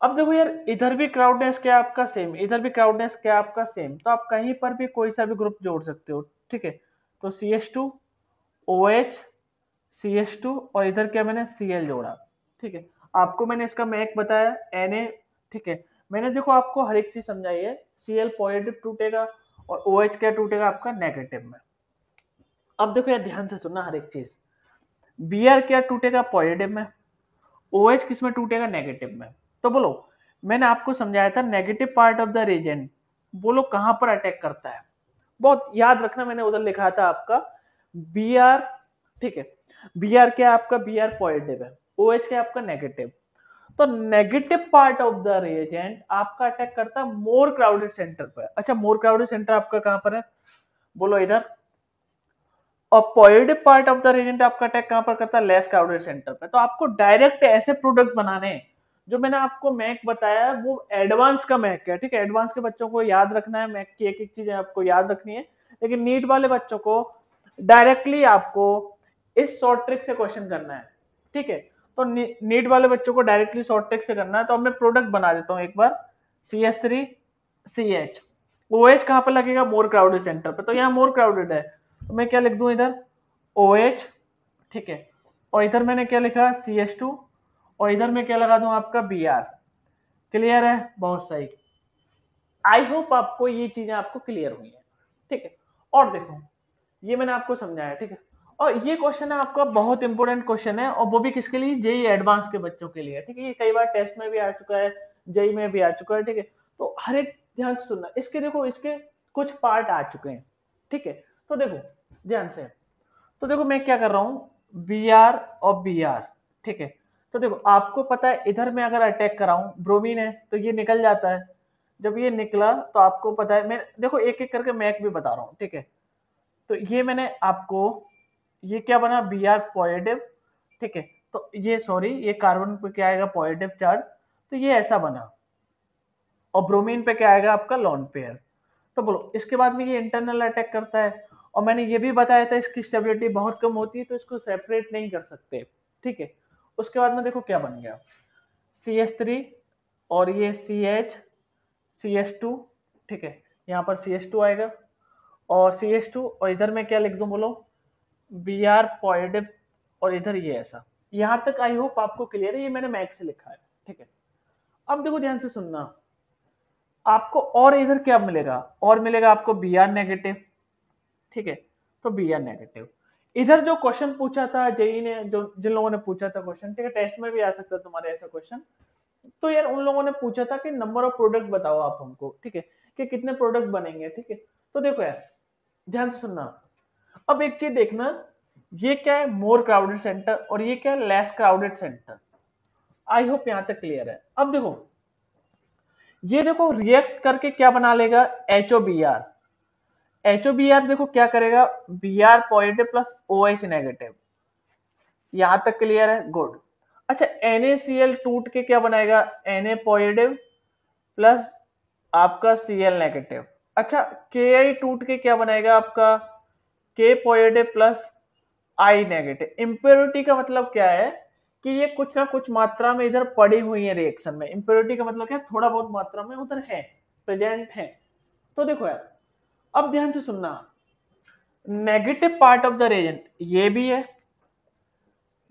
अब देखो यार, इधर भी क्राउडनेस क्या है आपका सेम, इधर भी क्राउडनेस क्या है आपका सेम, तो आप कहीं पर भी कोई सा भी ग्रुप जोड़ सकते हो, ठीक है। तो CH2 OH CH2, और इधर क्या मैंने Cl जोड़ा, ठीक है। आपको मैंने इसका मैक बताया Na, ठीक है। मैंने देखो आपको हर एक चीज समझाई है। Cl पॉजिटिव टूटेगा, और OH क्या टूटेगा आपका नेगेटिव में। अब देखो यार ध्यान से सुनना हर एक चीज। Br क्या टूटेगा पॉजिटिव में, OH किस में टूटेगा नेगेटिव में। तो बोलो मैंने आपको समझाया था negative part of the reagent, बोलो कहां पर अटैक करता है। बहुत याद रखना, मैंने उधर लिखा था आपका बी आर, ठीक है। बी आर क्या आपका, बी आर पॉजिटिव है, ओ एच क्या आपका नेगेटिव। तो negative part of the reagent आपका अटैक करता है मोर क्राउडेड सेंटर पर। अच्छा, मोर क्राउडेड सेंटर आपका कहां पर है, बोलो इधर। और positive part of the reagent आपका अटैक कहां पर करता है, लेस क्राउडेड सेंटर पे। तो आपको डायरेक्ट ऐसे प्रोडक्ट बनाने हैं, जो मैंने आपको मैक बताया वो एडवांस का मैक है, ठीक है। एडवांस के बच्चों को याद रखना है, मैक की एक एक चीजें आपको याद रखनी है। लेकिन नीट वाले बच्चों को डायरेक्टली आपको इस शॉर्ट ट्रिक से क्वेश्चन करना है, ठीक है। तो नीट वाले बच्चों को डायरेक्टली शॉर्ट ट्रिक से करना है। तो अब मैं प्रोडक्ट बना देता हूँ एक बार, CH3CH। ओ एच कहां पर लगेगा, मोर क्राउडेड सेंटर पे, तो यहाँ मोर क्राउडेड है, तो मैं क्या लिख दूं इधर ओ एच, ठीक है। और इधर मैंने क्या लिखा CH2, और इधर मैं क्या लगा दूं आपका बी आर। क्लियर है, बहुत सही। आई होप आपको ये चीजें आपको क्लियर हुई है, ठीक है। और देखो ये मैंने आपको समझाया, ठीक है। और ये क्वेश्चन है आपका बहुत इंपॉर्टेंट क्वेश्चन है, और वो भी किसके लिए, जेई एडवांस के बच्चों के लिए, ठीक है। ये कई बार टेस्ट में भी आ चुका है, जेई में भी आ चुका है, ठीक है। तो हर एक ध्यान से सुनना, इसके देखो इसके कुछ पार्ट आ चुके हैं, ठीक है। तो देखो ध्यान से, तो देखो मैं क्या कर रहा हूं, बी आर और बी आर, ठीक है। तो देखो आपको पता है इधर में अगर अटैक कराऊं, ब्रोमीन है तो ये निकल जाता है। जब ये निकला तो आपको पता है, मैं देखो एक एक करके मैक भी बता रहा हूँ, ठीक है। तो ये मैंने आपको, ये क्या बना बी आर पॉजिटिव, ठीक है। तो ये सॉरी, ये कार्बन पे क्या आएगा पॉजिटिव चार्ज, तो ये ऐसा बना। और ब्रोमीन पे क्या आएगा आपका लॉन पेयर। तो बोलो इसके बाद में ये इंटरनल अटैक करता है, और मैंने ये भी बताया था इसकी स्टेबिलिटी बहुत कम होती है, तो इसको सेपरेट नहीं कर सकते, ठीक है। उसके बाद में देखो क्या बन गया, CH3, और ये CH2, ठीक है। यहाँ पर CH2 आएगा, और CH2, और इधर मैं क्या लिख दूं बोलो, बी आर पॉजिटिव, और इधर ये ऐसा। यहां तक आई होप आपको क्लियर है, ये मैंने मैक्स से लिखा है, ठीक है। अब देखो ध्यान से सुनना, आपको और इधर क्या मिलेगा, और मिलेगा आपको बी आर नेगेटिव, ठीक है। तो बी आर नेगेटिव। इधर जो क्वेश्चन पूछा था जेई ने, जो जिन लोगों ने पूछा था क्वेश्चन, ठीक है, टेस्ट में भी आ सकता है तुम्हारे ऐसा क्वेश्चन। तो यार उन लोगों ने पूछा था कि नंबर ऑफ प्रोडक्ट बताओ आप हमको, ठीक है, कि कितने प्रोडक्ट बनेंगे, ठीक है। तो देखो यार ध्यान से सुनना, अब एक चीज देखना, ये क्या है मोर क्राउडेड सेंटर, और ये क्या है less crowded centre. I hope यहां तक क्लियर है। अब देखो ये देखो रिएक्ट करके क्या बना लेगा, HOBr। HOBr देखो क्या करेगा, Br positive plus OH negative, यहां तक क्लियर है, गुड। अच्छा NaCl टूट के क्या बनाएगा, Na पॉजिटिव प्लस आपका Cl नेगेटिव। अच्छा Ki टूट के क्या बनाएगा आपका, K positive plus I negative. Impurity का मतलब क्या है कि ये कुछ ना कुछ मात्रा में इधर पड़ी हुई है रिएक्शन में। इम्प्योरिटी का मतलब क्या है, थोड़ा बहुत मात्रा में उधर है, प्रेजेंट है। तो देखो यार, अब ध्यान से सुनना, negative part of the Regent ये भी है,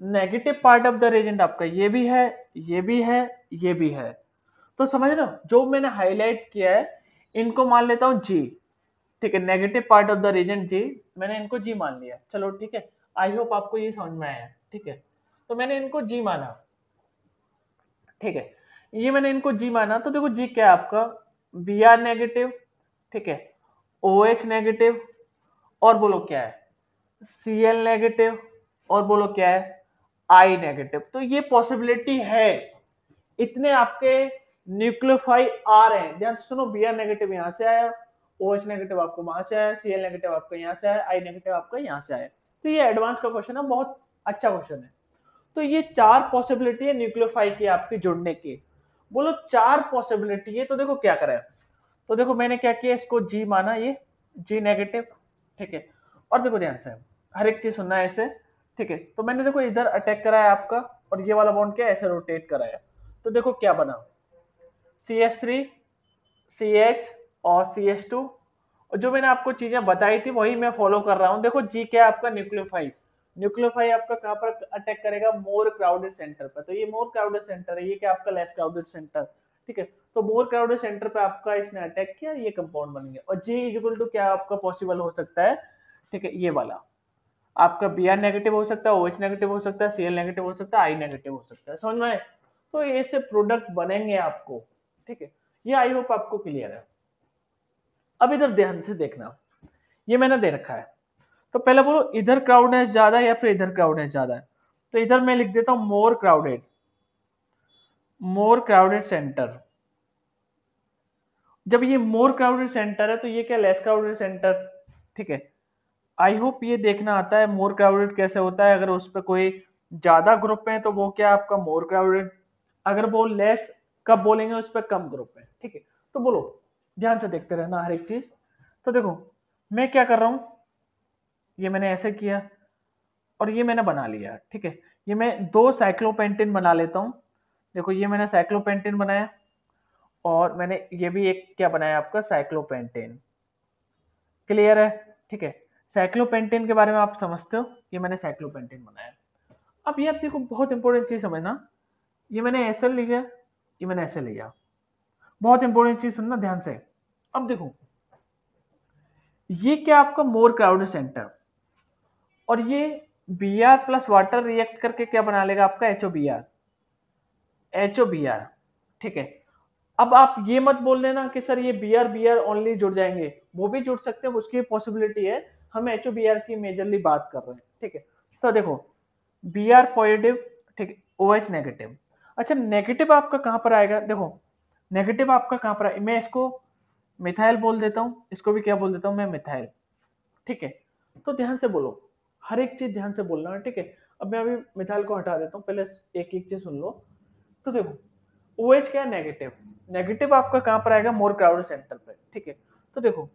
negative part of the Regent आपका ये भी है, ये भी है, ये भी है। तो समझ रहे हो, जो मैंने हाईलाइट किया है इनको मान लेता हूं जी। ठीक है, negative part of the reagent जी, मैंने इनको जी मान लिया, चलो ठीक है। आई होप आपको ये समझ में आया, ठीक है। तो मैंने इनको जी माना, ठीक है। ये मैंने इनको जी माना, तो देखो जी क्या है आपका, बी आर नेगेटिव, ठीक है, ओ एच नेगेटिव, और बोलो क्या है, सी एल नेगेटिव, और बोलो क्या है, आई नेगेटिव। तो ये पॉसिबिलिटी है, इतने आपके न्यूक्लियोफाई आ रहे हैं। ध्यान से सुनो, बी आर नेगेटिव यहां से आया, ओ एच नेगेटिव आपको वहां से आया, सी एल नेगेटिव आपका यहाँ से आया, आई नेगेटिव आपका यहाँ से आया। तो ये एडवांस का क्वेश्चन है, बहुत अच्छा क्वेश्चन है। तो ये चार पॉसिबिलिटी है न्यूक्लियोफाई की आपकी जुड़ने की। बोलो चार पॉसिबिलिटी है, तो देखो क्या करें। तो देखो मैंने क्या किया, इसको जी माना, ये जी नेगेटिव, ठीक है। और देखो ध्यान से, हर एक चीज सुनना है ऐसे, ठीक है। तो मैंने देखो इधर अटैक कराया आपका, और ये वाला बॉन्ड क्या ऐसे रोटेट कराया। तो देखो क्या बना, CH3, CH और CH2। और जो मैंने आपको चीजें बताई थी वही मैं फॉलो कर रहा हूँ। देखो जी क्या है आपका, न्यूक्लियोफाई। न्यूक्लियोफाई आपका कहां पर अटैक करेगा, मोर क्राउडेड सेंटर पर। तो ये मोर क्राउडेड सेंटर है, ये क्या आपका लेस क्राउडेड सेंटर, ठीक है। तो मोर क्राउडेड सेंटर पे आपका इसने अटैक किया, ये कंपाउंड बन गया। और जी इक्वल टू क्या आपका पॉसिबल हो सकता है, ठीक है, ये वाला आपका बी आर नेगेटिव हो सकता है, OH नेगेटिव हो सकता है, Cl नेगेटिव हो सकता है, आई नेगेटिव हो सकता है। समझ में आए? तो ये से प्रोडक्ट बनेंगे आपको, ठीक है। ये आई होप आपको क्लियर है। अब इधर ध्यान से देखना, ये मैंने दे रखा है। तो पहले बोलो इधर क्राउडनेस ज्यादा है या फिर इधर क्राउडनेस ज्यादा है। तो इधर मैं लिख देता हूं मोर क्राउडेड, मोर क्राउडेड सेंटर। जब ये मोर क्राउडेड सेंटर है तो ये क्या लेस क्राउडेड सेंटर, ठीक है। आई होप ये देखना आता है मोर क्राउडेड कैसे होता है। अगर उस पर कोई ज्यादा ग्रुप है तो वो क्या आपका मोर क्राउडेड, अगर वो लेस कब बोलेंगे उस पर कम ग्रुप है, ठीक है। तो बोलो ध्यान से देखते रहना हर एक चीज। तो देखो मैं क्या कर रहा हूं, ये मैंने ऐसे किया और ये मैंने बना लिया, ठीक है। ये मैं दो साइक्लोपेंटेन बना लेता हूं। देखो ये मैंने साइक्लोपेंटेन बनाया, और मैंने ये भी एक क्या बनाया आपका साइक्लोपेंटेन, क्लियर है, ठीक है। साइक्लोपेंटेन के बारे में आप समझते हो, ये मैंने साइक्लोपेंटेन बनाया। अब ये आप देखो बहुत इंपॉर्टेंट चीज समझना, ये मैंने ऐसे लिया, ये मैंने ऐसे लिया। बहुत इंपॉर्टेंट चीज सुनना ध्यान से। अब देखो ये क्या आपका मोर क्राउडेड सेंटर, और ये Br प्लस वाटर रिएक्ट करके क्या बना लेगा आपका HOBr, HOBr, ठीक है। अब आप ये मत बोल देना कि सर ये Br ओनली जुड़ जाएंगे, वो भी जुड़ सकते हैं, उसकी पॉसिबिलिटी है। हम HOBr की मेजरली बात कर रहे हैं, ठीक है। तो देखो Br पॉजिटिव, ठीक है, OH नेगेटिव। अच्छा नेगेटिव आपका कहां पर आएगा, देखो नेगेटिव आपका कहां पर आएगा, मैं इसको मिथाइल बोल देता हूं, इसको भी क्या बोल देता हूं मैं, मिथाइल, ठीक है। तो ध्यान से बोलो, हर एक चीज ध्यान से बोलना है, ठीक है। अब मैं अभी मिथाइल को हटा देता हूँ, पहले एक एक चीज सुन लो। तो देखो OH क्या है, नेगेटिव, नेगेटिव आपका कहां पर आएगा, मोर क्राउडेड सेंटर पे, ठीक है। तो देखो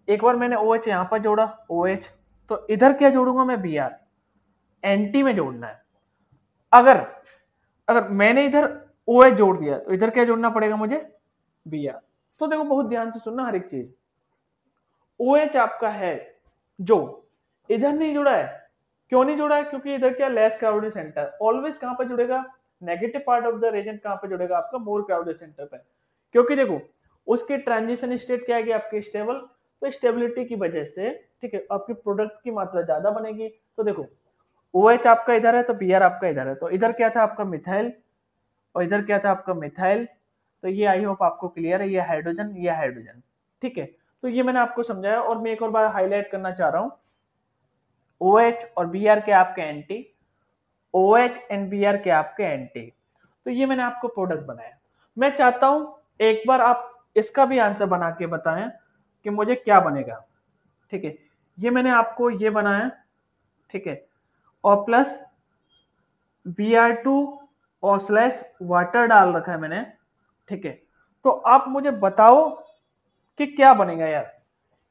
एक बार मैंने OH यहां पर जोड़ा, OH, तो इधर क्या जोड़ूंगा मैं, Br, एंटी में जोड़ना है। अगर अगर मैंने इधर OH जोड़ दिया तो इधर क्या जोड़ना पड़ेगा मुझे, Br। तो देखो बहुत ध्यान से सुनना हर एक चीज, OH आपका है जो इधर नहीं जुड़ा है, क्यों नहीं जुड़ा है, क्योंकि इधर क्या लेस क्राउडेड सेंटर, ऑलवेज कहां पर जुड़ेगा, negative part of the reagent कहां पर जुड़ेगा आपका, मोर क्राउडेड सेंटर पर। क्योंकि देखो उसकी ट्रांजिशन स्टेट क्या है आपकी, स्टेबल। तो स्टेबिलिटी की वजह से, ठीक है, आपकी प्रोडक्ट की मात्रा ज्यादा बनेगी। तो देखो OH आपका इधर है तो Br आपका इधर है, तो इधर क्या था आपका मिथाइल, और इधर क्या था आपका मिथाइल। तो ये आई होप आपको क्लियर है, ये हाइड्रोजन, ये हाइड्रोजन, ठीक है। तो ये मैंने आपको समझाया, और मैं एक और बार हाईलाइट करना चाह रहा हूं, OH और Br के आपके एंटी, OH एंड Br के आपके एंटी। तो ये मैंने आपको प्रोडक्ट बनाया। मैं चाहता हूं एक बार आप इसका भी आंसर बना के बताएं कि मुझे क्या बनेगा। ठीक है, ये मैंने आपको ये बनाया, ठीक है, और प्लस Br2 और स्लैश वाटर डाल रखा है मैंने, ठीक है। तो आप मुझे बताओ कि क्या बनेगा यार,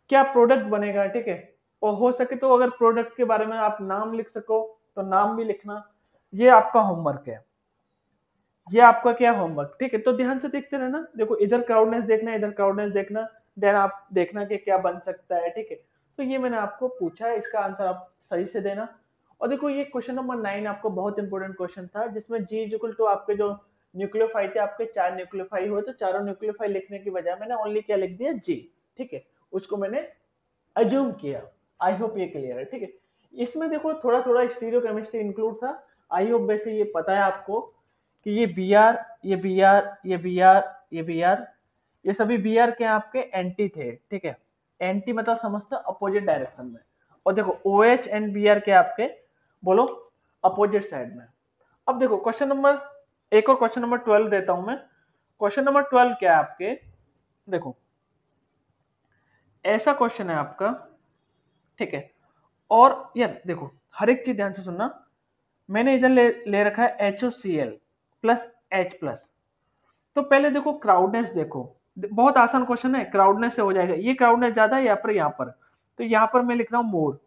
क्या प्रोडक्ट बनेगा, ठीक है। और हो सके तो अगर प्रोडक्ट के बारे में आप नाम लिख सको तो नाम भी लिखना। ये आपका होमवर्क है, ये आपका क्या होमवर्क, ठीक है। तो ध्यान से देखते रहना, देखो इधर क्राउडनेस देखना, इधर क्राउडनेस देखना, देन आप देखना कि क्या बन सकता है, ठीक है। तो ये मैंने आपको पूछा है, इसका आंसर आप सही से देना। और देखो ये क्वेश्चन नंबर 9 आपको बहुत इंपॉर्टेंट क्वेश्चन था, जिसमें जी इज इक्वल टू आपके जो न्यूक्लियोफाइल थे, आपके 4 न्यूक्लियोफाइल हुए, तो चारों न्यूक्लियोफाइल लिखने की बजाय मैंने ओनली क्या लिख दिया, जी, ठीक है। उसको मैंने अज्यूम किया। आई होप ये क्लियर है, ठीक है। इसमें देखो थोड़ा थोड़ा स्टीरियो केमिस्ट्री इंक्लूड था। आई होप वैसे ये पता है आपको कि ये बी आर, ये बी आर, ये बी आर, ये बी आर, ये सभी बी आर के आपके एंटी थे, ठीक है। एंटी मतलब समझते अपोजिट डायरेक्शन में। और देखो O H and B R के आपके, बोलो, अपोजिट साइड में। अब देखो क्वेश्चन नंबर, एक और क्वेश्चन नंबर 12 देता हूं मैं। क्वेश्चन नंबर 12 क्या है आपके, देखो ऐसा क्वेश्चन है आपका, ठीक है। और यार देखो हर एक चीज ध्यान से सुनना। मैंने इधर ले रखा है HOCl प्लस H प्लस। तो पहले देखो क्राउडनेस देखो, बहुत आसान क्वेश्चन है, क्राउडनेस से हो जाएगा। ये क्राउडनेस ज्यादा है यहाँ पर, तो यहाँ पर मैं लिख रहा हूँ मोर,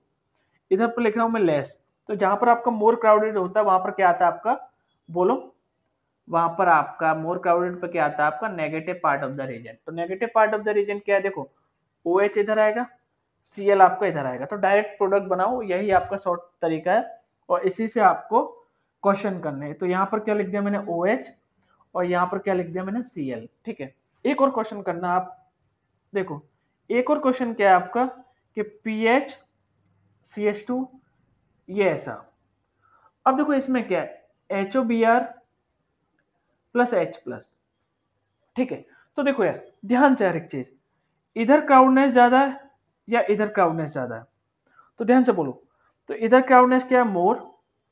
इधर पर लिख रहा हूँ मैं लेस। तो जहां पर आपका मोर क्राउडेड होता है वहां पर क्या आता है आपका, बोलो, वहां पर आपका मोर क्राउडेड पर क्या आता है आपका, negative part of the reagent. तो negative part of the reagent क्या है, देखो ओ एच इधर आएगा, Cl आपका इधर आएगा, तो डायरेक्ट प्रोडक्ट बनाओ, यही आपका शॉर्ट तरीका है। और इसी से आपको क्वेश्चन करने हैं। तो यहाँ पर क्या लिख दिया मैंने OH, और यहाँ पर क्या लिख दिया मैंने Cl, ठीक है। एक और क्वेश्चन करना आप, देखो एक और क्वेश्चन क्या है आपका कि पीएच CH2, ये ऐसा। अब देखो इसमें क्या है, HOBr प्लस H प्लस, ठीक है। तो देखो यार ध्यान से हर एक चीज, इधर क्राउडनेस ज्यादा है या इधर क्राउडनेस ज्यादा है, तो ध्यान से बोलो। तो इधर क्राउडनेस क्या है, मोर,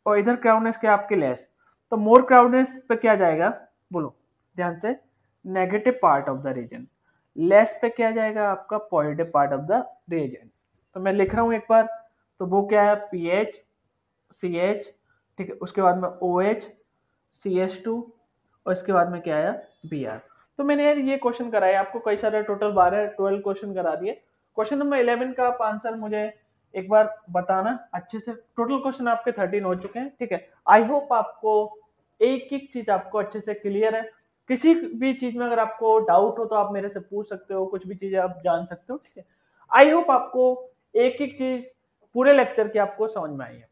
और इधर क्राउडनेस क्या है आपके लेस। तो मोर क्राउडनेस पे क्या जाएगा, बोलो ध्यान से, negative part of the reagent. Less पे क्या जाएगा आपका, positive part of the reagent. तो मैं लिख रहा हूं एक बार, तो वो क्या है, पीएच CH, ठीक है, उसके बाद में OH CH2, और इसके बाद में क्या आया, Br। तो मैंने यार ये क्वेश्चन कराए आपको कई सारे, टोटल 12 क्वेश्चन करा दिए। क्वेश्चन नंबर 11 का आप आंसर मुझे एक बार बताना अच्छे से। टोटल क्वेश्चन आपके 13 हो चुके हैं, ठीक है। आई होप आपको एक एक चीज आपको अच्छे से क्लियर है। किसी भी चीज में अगर आपको डाउट हो तो आप मेरे से पूछ सकते हो, कुछ भी चीजें आप जान सकते हो, ठीक है। आई होप आपको एक एक चीज पूरे लेक्चर की आपको समझ में आई है।